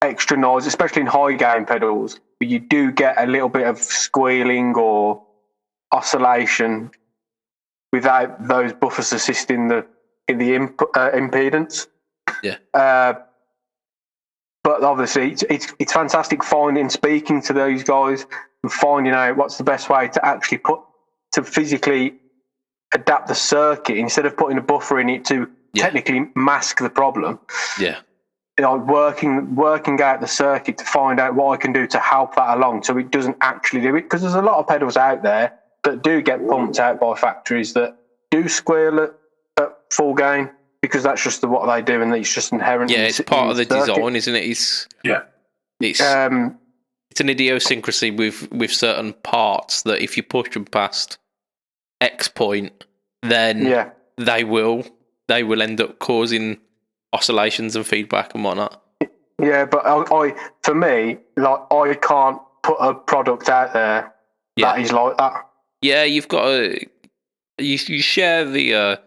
extra noise, especially in high gain pedals, but you do get a little bit of squealing or oscillation without those buffers assisting in the impedance. Yeah. But obviously, it's fantastic speaking to those guys and finding out what's the best way to actually physically adapt the circuit instead of putting a buffer in it to technically mask the problem. Yeah. Working out the circuit to find out what I can do to help that along so it doesn't actually do it. Because there's a lot of pedals out there that do get pumped out by factories that do squeal at full gain because that's just what they do and it's just inherent. Yeah, it's part of the design, isn't it? It's an idiosyncrasy with certain parts that if you push them past X point, then they will end up causing oscillations and feedback and whatnot. Yeah, but for me, I can't put a product out there that is like that. Yeah, you've got you share the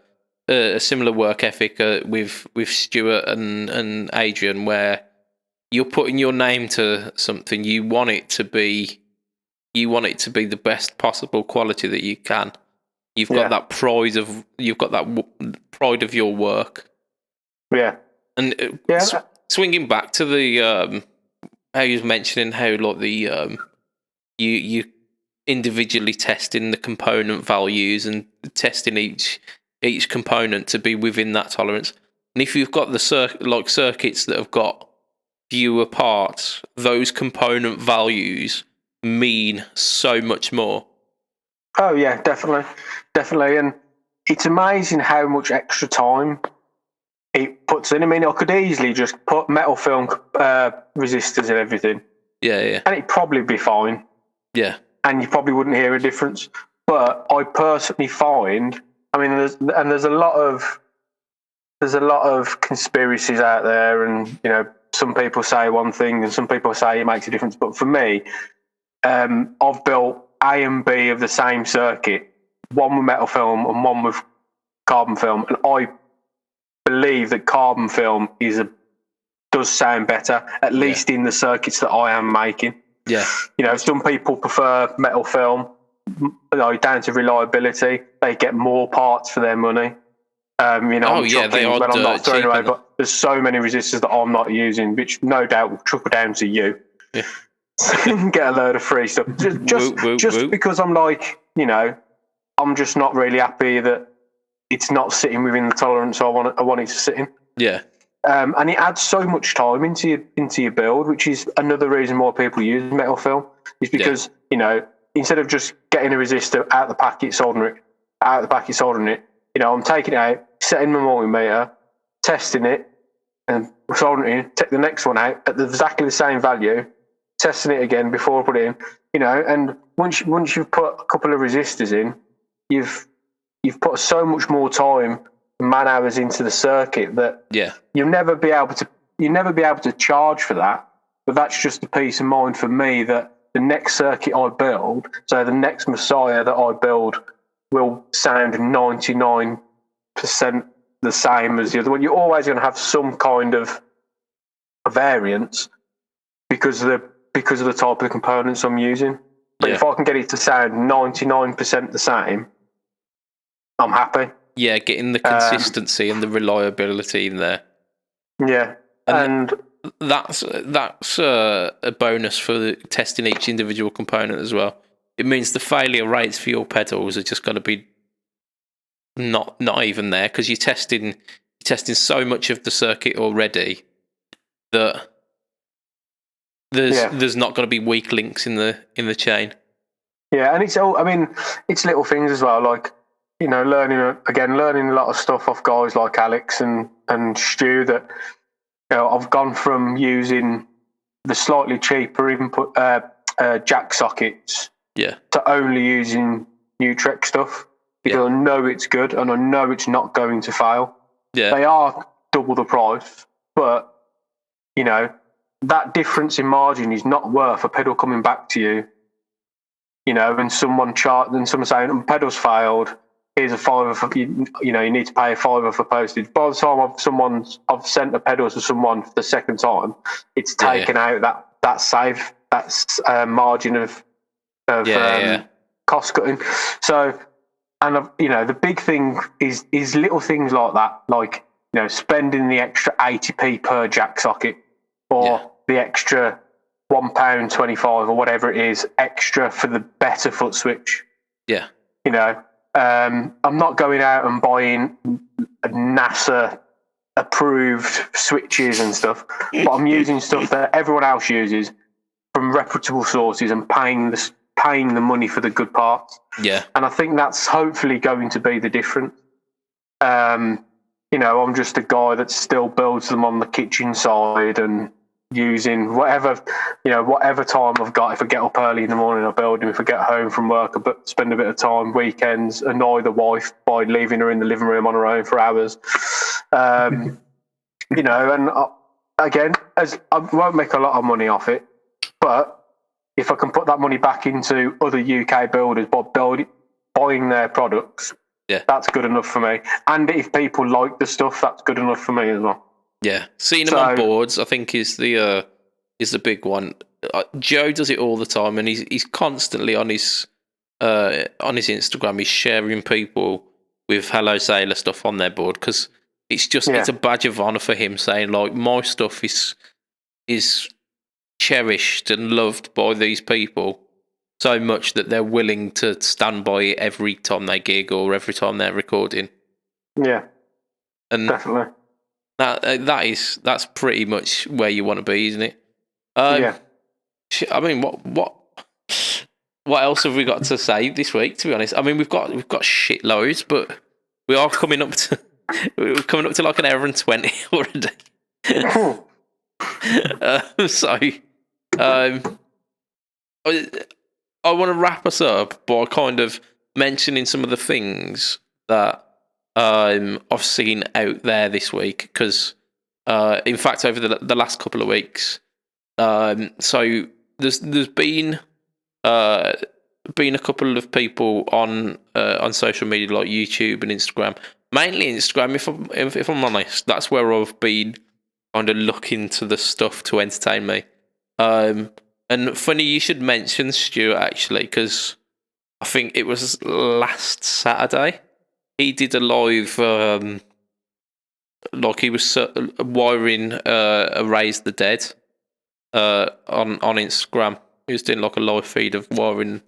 a similar work ethic with Stuart and Adrian, where you're putting your name to something. You want it to be the best possible quality that you can. You've got that pride of your work. Yeah, and swinging back to the how you was mentioning how like the you individually testing the component values and testing each component to be within that tolerance. And if you've got the circuits that have got fewer parts, those component values mean so much more. Oh yeah, definitely. And it's amazing how much extra time it puts in. I mean, I could easily just put metal film resistors and everything. Yeah. And it'd probably be fine. Yeah. And you probably wouldn't hear a difference. But I personally find, I mean, there's a lot of conspiracies out there, and some people say one thing and some people say it makes a difference. But for me, I've built A and B of the same circuit, one with metal film and one with carbon film, and I believe that carbon film does sound better, at least in the circuits that I am making. Yeah. Some people prefer metal film, down to reliability. They get more parts for their money. they are I'm not throwing away, but there's so many resistors that I'm not using, which no doubt will trickle down to you. Yeah. Get a load of free stuff. Just because I'm I'm just not really happy that it's not sitting within the tolerance I want it to sit in. Yeah. And it adds so much time into your build, which is another reason why people use metal film, is because instead of just getting a resistor out the packet, soldering it, I'm taking it out, setting my multimeter, testing it, and soldering it in, take the next one out at exactly the same value, testing it again before I put it in, and once you've put a couple of resistors in, you've put so much more time, man hours into the circuit that you'll never be able to charge for that. But that's just a peace of mind for me that the next circuit I build, so the next Messiah that I build, will sound 99% the same as the other one. You're always going to have some kind of variance because of the type of components I'm using. But if I can get it to sound 99% the same, I'm happy. Yeah, getting the consistency and the reliability in there. Yeah, and that's a bonus for testing each individual component as well. It means the failure rates for your pedals are just going to be not even there, because you're testing so much of the circuit already that there's not going to be weak links in the chain. Yeah, and it's little things as well, like learning a lot of stuff off guys like Alex and Stu, that I've gone from using the slightly cheaper input jack sockets to only using Utrecht stuff, because I know it's good and I know it's not going to fail. Yeah. They are double the price, but that difference in margin is not worth a pedal coming back to you, and someone saying pedals failed, here's a $5 for, you need to pay a $5 for postage. By the time I've sent a pedal to someone for the second time, it's taken out that margin of cost cutting. So, and the big thing is little things like that, like spending the extra 80p per jack socket, or the extra £1.25 or whatever it is extra for the better foot switch. Yeah. I'm not going out and buying NASA approved switches and stuff, but I'm using stuff that everyone else uses from reputable sources and paying the money for the good parts. Yeah. And I think that's hopefully going to be the difference. I'm just a guy that still builds them on the kitchen side and using whatever time I've got. If I get up early in the morning, I build them. If I get home from work, I spend a bit of time weekends, annoy the wife by leaving her in the living room on her own for hours. And again, as I won't make a lot of money off it, but if I can put that money back into other UK builders by buying their products, that's good enough for me. And if people like the stuff, that's good enough for me as well. Yeah, seeing them on boards, I think, is the big one. Joe does it all the time, and he's constantly on his Instagram. He's sharing people with Hello Sailor stuff on their board, because it's a badge of honor for him, saying like, my stuff is cherished and loved by these people so much that they're willing to stand by it every time they gig or every time they're recording. Yeah, and definitely. That's pretty much where you want to be, isn't it? I mean, what else have we got to say this week? To be honest, I mean, we've got shitloads, but we are coming up to like an hour and 20 already. I want to wrap us up by kind of mentioning some of the things that I've seen out there this week, because in fact over the last couple of weeks, so there's been been a couple of people on social media like YouTube and Instagram. Mainly Instagram, if I'm honest. That's where I've been kind of looking to the stuff to entertain me. And funny you should mention Stuart, actually, because I think it was last Saturday. He did a live, like he was wiring Raise the Dead on Instagram. He was doing like a live feed of wiring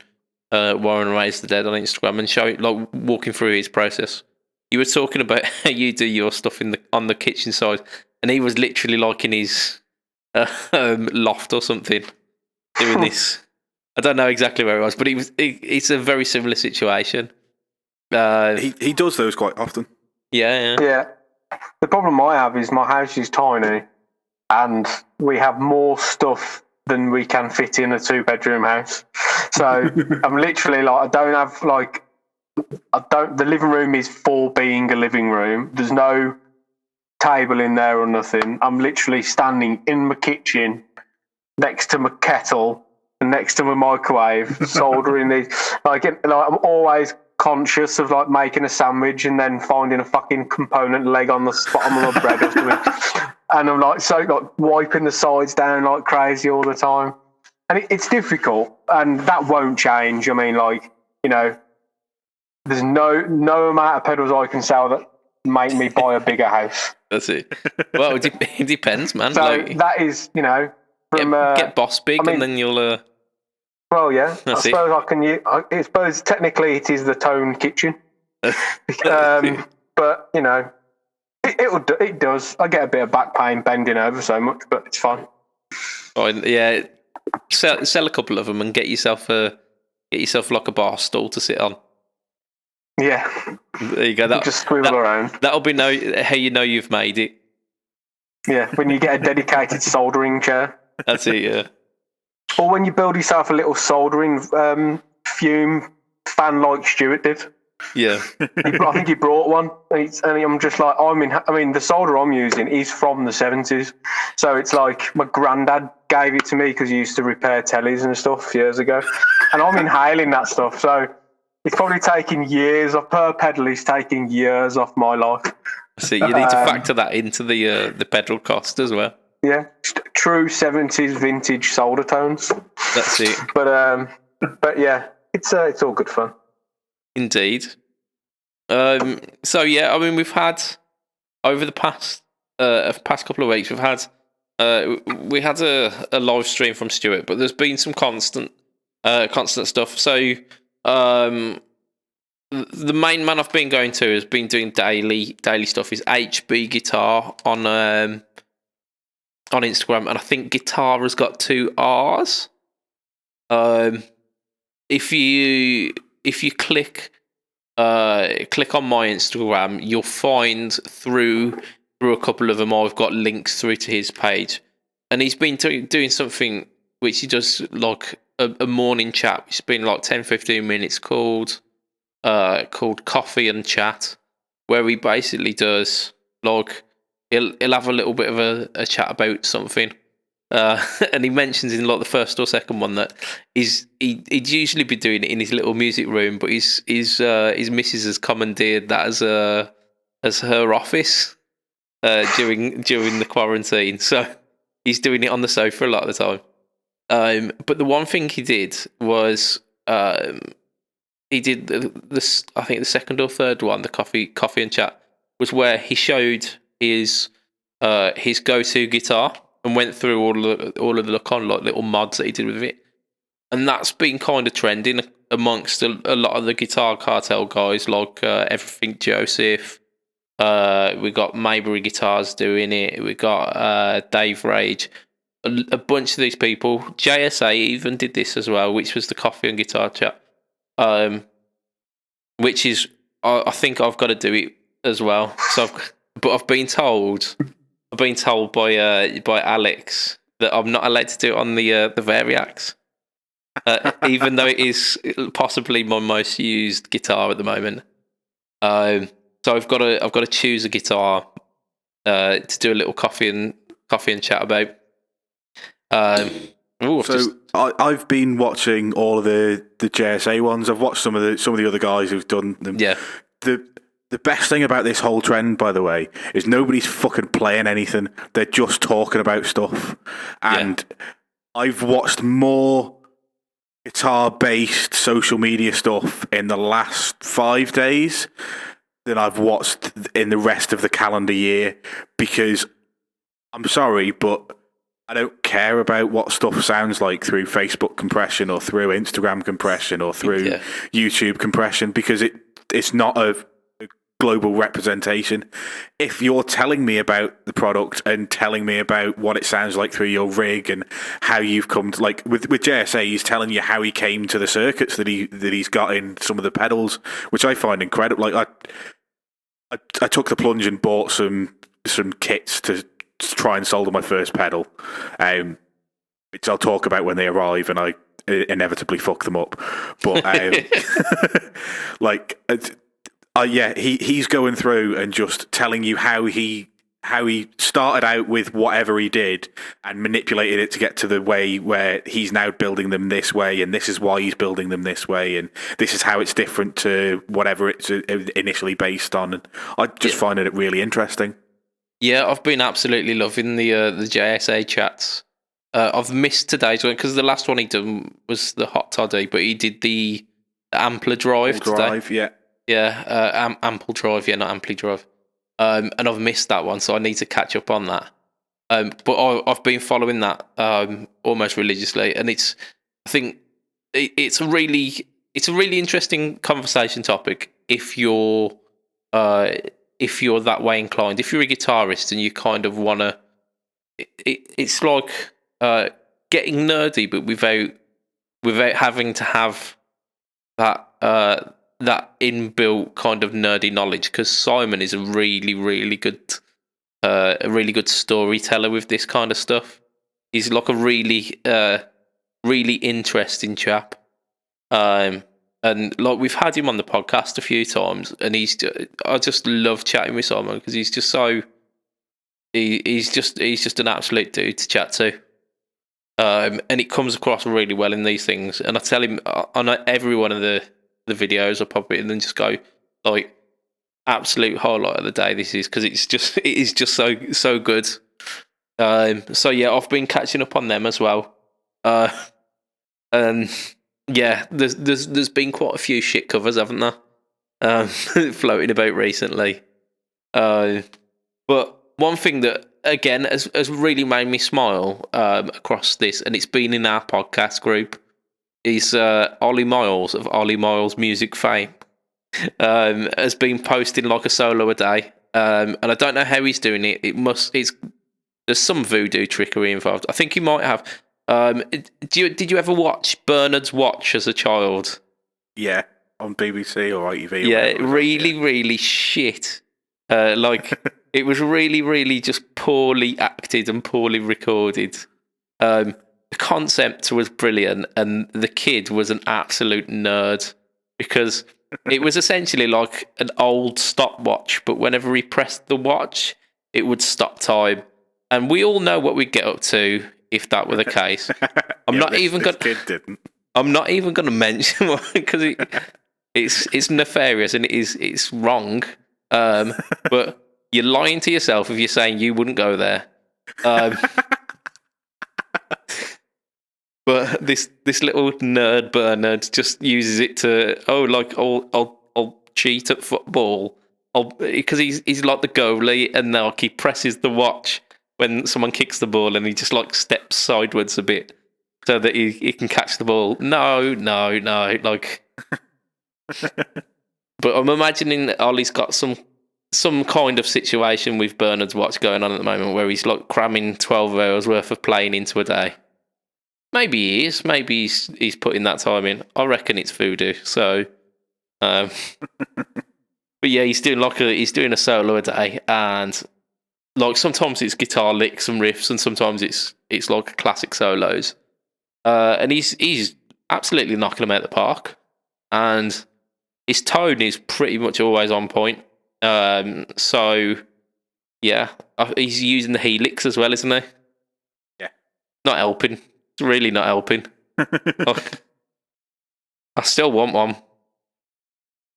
Raise the Dead on Instagram and showing, like, walking through his process. You were talking about how you do your stuff on the kitchen side, and he was literally like in his loft or something doing this. I don't know exactly where it was, but it's a very similar situation. He does those quite often. Yeah. The problem I have is my house is tiny, and we have more stuff than we can fit in a 2-bedroom house. So I'm literally like, the living room is for being a living room. There's no table in there or nothing. I'm literally standing in my kitchen next to my kettle and next to my microwave, soldering these. Like I'm always conscious of like making a sandwich and then finding a fucking component leg on the bottom of my bread or something. And I'm like wiping the sides down like crazy all the time. And it's difficult, and that won't change. I mean, like, you know, there's no amount of pedals I can sell that make me buy a bigger house. That's it. Well, it depends, man. So like, that is, you know, from get boss big, and then you'll. Well, yeah. I suppose technically it is the Tone kitchen, but you know, it does. I get a bit of back pain bending over so much, but it's fine. Oh, yeah. Sell a couple of them and get yourself like a bar stool to sit on. Yeah. There you go. Just swivel around. That'll be how you know you've made it. Yeah, when you get a dedicated soldering chair. That's it, yeah. Or when you build yourself a little soldering fume fan like Stuart did. Yeah. I think he brought one. And I'm just like, the solder I'm using is from the 70s. So it's like my granddad gave it to me because he used to repair tellies and stuff years ago. And I'm inhaling that stuff. So it's probably taking years off per pedal. It's taking years off my life. So you need to factor that into the pedal cost as well. Yeah, true 70s vintage solder tones. That's it. But yeah, it's all good fun. Indeed. So yeah, I mean, we've had over the past couple of weeks, we had a live stream from Stuart, but there's been some constant stuff. So the main man I've been going to has been doing daily stuff. Is HB Guitar on Instagram, and I think guitar has got 2 R's. If you click on my Instagram, you'll find through a couple of them I've got links through to his page, and he's been doing something which he does like a morning chat. It's been like 10-15 minutes called Coffee and Chat, where he basically does like he'll have a little bit of a chat about something. And he mentions in like the first or second one that he'd usually be doing it in his little music room, but his missus has commandeered that as her office during the quarantine. So he's doing it on the sofa a lot of the time. But the one thing he did was he did this. I think the second or third one, the coffee and chat, was where he showed his go-to guitar and went through all of the kind of like little mods that he did with it, and that's been kind of trending amongst a lot of the Guitar Cartel guys, like Everything Joseph. We got Maybury Guitars doing it. We got Dave Rage. A bunch of these people. JSA even did this as well, which was the coffee and guitar chat. Which is I think I've got to do it as well. So, I've been told by Alex that I'm not allowed to do it on the Variax, even though it is possibly my most used guitar at the moment. So I've got to choose a guitar to do a little coffee and chat about. I've been watching all of the JSA ones. I've watched some of the other guys who've done them. Yeah. The best thing about this whole trend, by the way, is nobody's fucking playing anything. They're just talking about stuff. And I've watched more guitar-based social media stuff in the last 5 days than I've watched in the rest of the calendar year, because I'm sorry, but I don't care about what stuff sounds like through Facebook compression or through Instagram compression or through YouTube compression, because it's not a global representation. If you're telling me about the product and telling me about what it sounds like through your rig and how you've come to, like with JSA, he's telling you how he came to the circuits that he's got in some of the pedals, which I find incredible. Like I took the plunge and bought some kits to try and solder my first pedal, which I'll talk about when they arrive, and I inevitably fuck them up. But he's going through and just telling you how he started out with whatever he did and manipulated it to get to the way where he's now building them this way, and this is why he's building them this way, and this is how it's different to whatever it's initially based on. And I just find it really interesting. Yeah, I've been absolutely loving the JSA chats. I've missed today's one because the last one he done was the Hot Toddy, but he did the Ampler Drive today. Ample Drive, not Amply Drive. And I've missed that one, so I need to catch up on that. But I've been following that almost religiously, and I think it's a really interesting conversation topic if you're that way inclined. If you're a guitarist and you kind of wanna, it's like getting nerdy, but without having to have that inbuilt kind of nerdy knowledge, because Simon is a really good storyteller with this kind of stuff. He's like a really interesting chap, and like we've had him on the podcast a few times, and I just love chatting with Simon because he's just he's just an absolute dude to chat to, and it comes across really well in these things. And I tell him on every one of the videos, I pop it in and just go like, absolute highlight of the day this is, because it is just so good. So yeah, I've been catching up on them as well. And yeah, there's been quite a few shit covers, haven't there? Floating about recently. But one thing that again has really made me smile across this, and it's been in our podcast group, is Ollie Miles of Ollie Miles Music fame. Has been posting like a solo a day, and I don't know how he's doing it. There's some voodoo trickery involved. I think he might have. Did you ever watch Bernard's Watch as a child? Yeah, on BBC or ITV. Yeah, really shit. Like it was really just poorly acted and poorly recorded. The concept was brilliant, and the kid was an absolute nerd, because it was essentially like an old stopwatch, but whenever he pressed the watch, it would stop time. And we all know what we'd get up to if that were the case. I'm not even going to mention one, because it's nefarious and it's wrong. But you're lying to yourself if you're saying you wouldn't go there. But this little nerd Bernard just uses it to I'll cheat at football, because he's like the goalie, and like he presses the watch when someone kicks the ball, and he just like steps sideways a bit so that he can catch the ball. No, like. But I'm imagining that Ollie's got some kind of situation with Bernard's watch going on at the moment, where he's like cramming 12 hours worth of playing into a day. Maybe he is. Maybe he's putting that time in. I reckon it's voodoo. So, but yeah, he's doing a solo a day, and like sometimes it's guitar licks and riffs, and sometimes it's like classic solos. And he's absolutely knocking them out of the park, and his tone is pretty much always on point. So yeah, he's using the helix as well, isn't he? Yeah, not helping. It's really not helping. I still want one.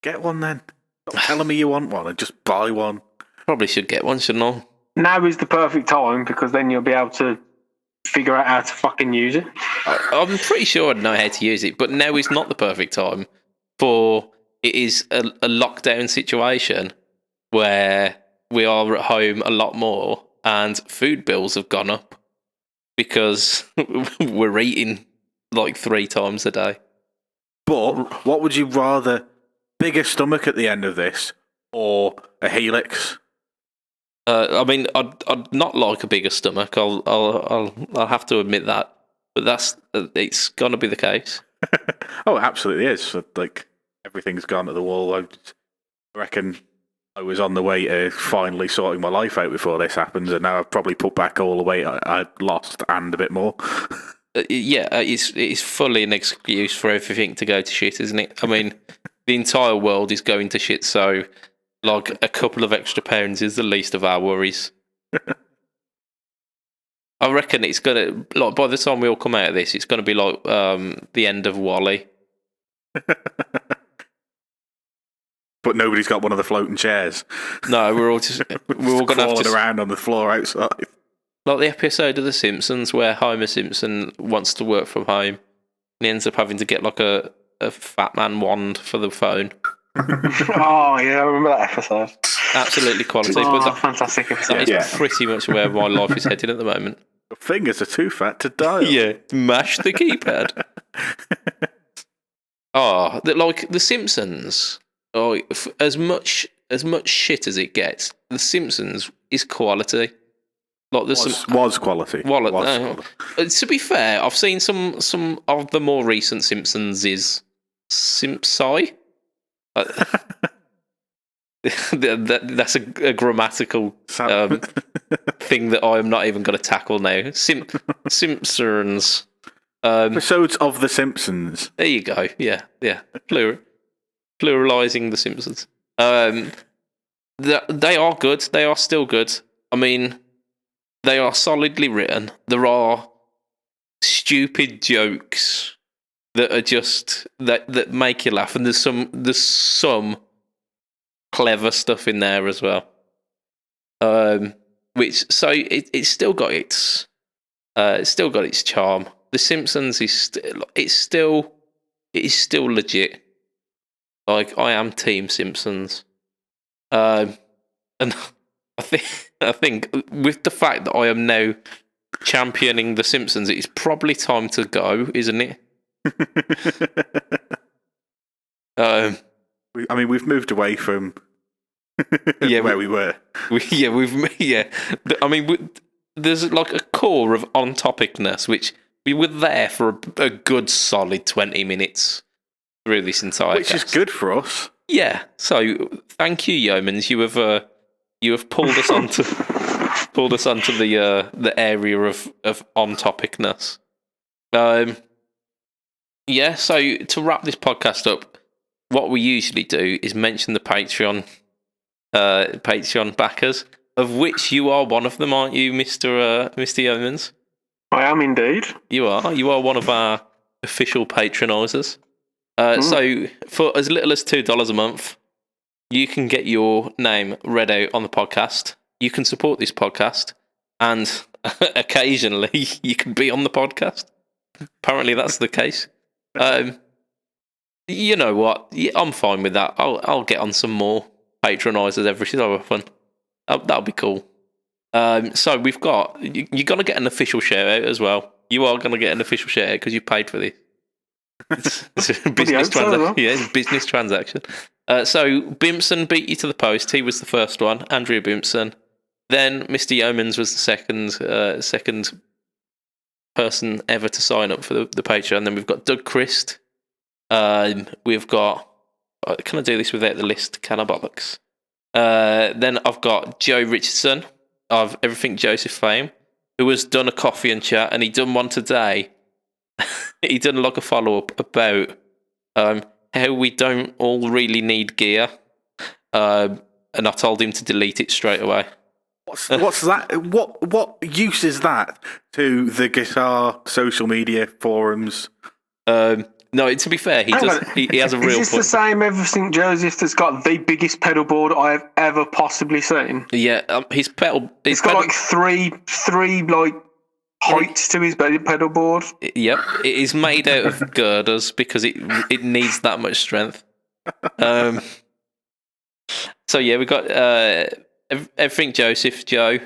Get one then. Stop telling me you want one and just buy one. Probably should get one, shouldn't I? Now is the perfect time because then you'll be able to figure out how to fucking use it. I'm pretty sure I'd know how to use it, but now is not the perfect time, for it is a lockdown situation where we are at home a lot more and food bills have gone up because we're eating like 3 times a day. But what would you rather, bigger stomach at the end of this or a helix? I mean, I'd not like a bigger stomach. I'll have to admit that, but it's gonna be the case. Oh, it absolutely is. So, like, everything's gone to the wall. I reckon I was on the way to finally sorting my life out before this happens, and now I've probably put back all the weight I lost and a bit more. It's fully an excuse for everything to go to shit, isn't it? I mean, the entire world is going to shit, so like a couple of extra pounds is the least of our worries. I reckon it's gonna, like, by the time we all come out of this, it's gonna be like the end of WALL-E. But nobody's got one of the floating chairs. No, we're all gonna have to around on the floor outside. Like the episode of The Simpsons where Homer Simpson wants to work from home and he ends up having to get like a fat man wand for the phone. Oh yeah, I remember that episode. Absolutely quality. Oh, but fantastic episode. that is pretty much where my life is headed at the moment. Your fingers are too fat to dial. Yeah, mash the keypad. Like The Simpsons. Oh, as much shit as it gets, The Simpsons is quality. Like was quality. Quality. To be fair, I've seen some of the more recent Simpsons is Simpsci. That's a grammatical thing that I am not even going to tackle now. Simpsons. Episodes of The Simpsons. There you go. Yeah. Pluralizing The Simpsons. They are good. They are still good. I mean, they are solidly written. There are stupid jokes that are just that make you laugh, and there's some clever stuff in there as well. It's still got its charm. The Simpsons is still legit. Like, I am Team Simpsons, and I think with the fact that I am now championing The Simpsons, it's probably time to go, isn't it? I mean, we've moved away from where we were. I mean, there's like a core of on-topicness, which we were there for a good solid 20 minutes through this entire which is good for us. Yeah. So thank you, Yeomans. You have pulled us onto the area of on-topicness. Yeah. So to wrap this podcast up, what we usually do is mention the Patreon backers, of which you are one of them, aren't you, Mr. Yeomans? I am indeed. You are one of our official patronisers. So for as little as $2 a month, you can get your name read out on the podcast. You can support this podcast, and occasionally you can be on the podcast. Apparently, that's the case. You know what? Yeah, I'm fine with that. I'll get on some more patronisers every so often. That'll be cool. So we've got you're gonna get an official shout out as well. You are gonna get an official shout out because you paid for this. It's a business transaction. Yeah, it's a business transaction. So Bimpson beat you to the post. He was the first one, Andrea Bimpson. Then Mr. Yeomans was the second person ever to sign up for the Patreon. Then we've got Doug Christ. We've got. Can I do this without the list? Can I bollocks? Then I've got Joe Richardson of Everything Joseph fame, who has done a coffee and chat, and he done one today. He done like a follow-up about how we don't all really need gear, and I told him to delete it straight away. What's that? What use is that to the guitar social media forums? No, to be fair, he does. He has a real. Is this the same ever St Joseph that's got the biggest pedal board I've ever possibly seen? Yeah, his pedal. It's got like three like heights to his pedal board. Yep, it is made out of girders because it needs that much strength. So yeah, we got everything Joseph, Joe,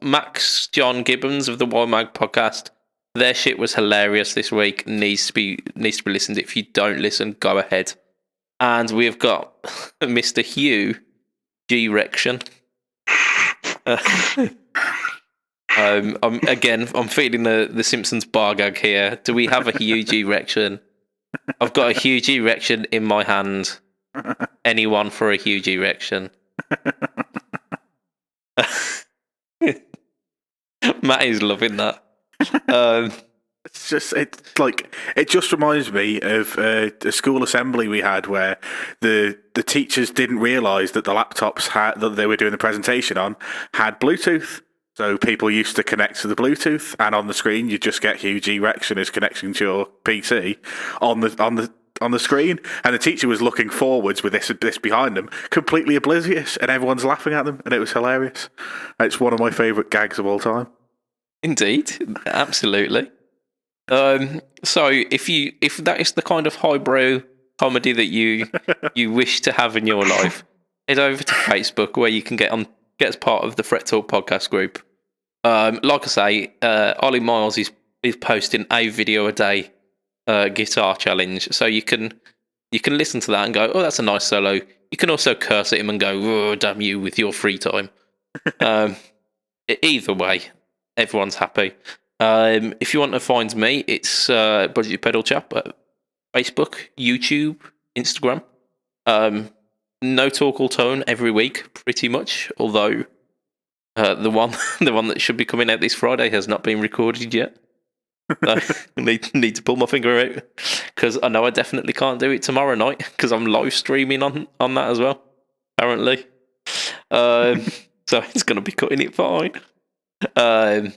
Max, John Gibbons of the YMAG podcast. Their shit was hilarious this week. Needs to be listened to. If you don't listen, go ahead. And we've got Mr. Hugh G-Rection. I'm feeling the Simpsons bar gag here. Do we have a huge erection? I've got a huge erection in my hand. Anyone for a huge erection? Matt is loving that. It just reminds me of a school assembly we had where the teachers didn't realise that the laptops that they were doing the presentation on had Bluetooth. So people used to connect to the Bluetooth, and on the screen you just get huge erection as connection to your PC on the screen. And the teacher was looking forwards with this behind them, completely oblivious, and everyone's laughing at them, and it was hilarious. It's one of my favourite gags of all time. Indeed, absolutely. So if that is the kind of highbrow comedy that you wish to have in your life, head over to Facebook where you can get as part of the Fret Talk podcast group. Like I say, Ollie Miles is posting a video a day guitar challenge, so you can listen to that and go, oh, that's a nice solo. You can also curse at him and go, oh, damn you, with your free time. Either way, everyone's happy. If you want to find me, it's Budget Pedal Chap at Facebook, YouTube, Instagram. No Talk All Tone every week, pretty much. Although the one that should be coming out this Friday has not been recorded yet. So need to pull my finger out because I know I definitely can't do it tomorrow night because I'm live streaming on that as well. Apparently, so it's going to be cutting it fine. And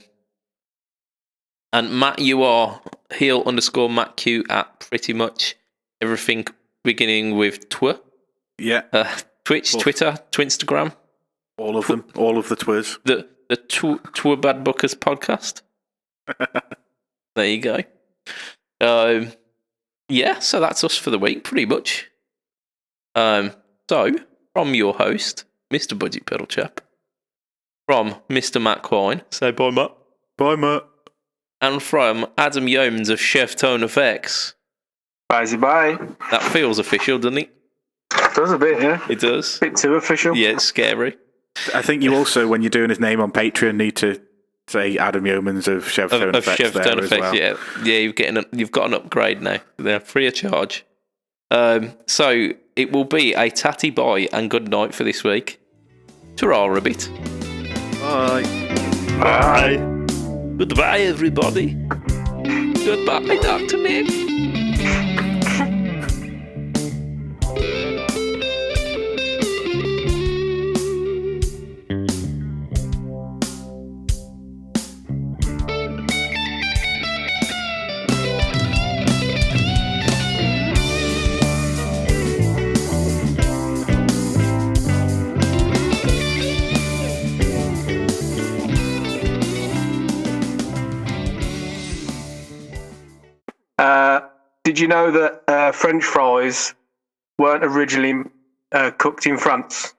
Matt, you are heel_Matt Q at pretty much everything beginning with Twitter. Yeah. Twitch, Twitter, Twinstagram. All of them. All of the Twiz. The Twa Bad Bookers podcast. There you go. Yeah, so that's us for the week, pretty much. So, from your host, Mr. Budget Pedal Chap, from Mr. Matt Quine, say bye, Matt. Bye, Matt. And from Adam Yeomans of Chevtone FX. Bye. That feels official, doesn't it? It does a bit, yeah. It does. A bit too official. Yeah, it's scary. I think you also, when you're doing his name on Patreon, need to say Adam Yeomans of Chevtone FX Chevtone there FX, as well. Yeah, you've got an upgrade now. They're free of charge. So it will be a tatty bye and good night for this week. Ta-ra, Ribbit. Bye. Goodbye, everybody. Goodbye, Dr. Nick. Did you know that French fries weren't originally cooked in France?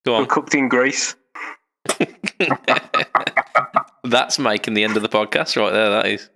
Go on. They were cooked in Greece. That's making the end of the podcast right there, that is.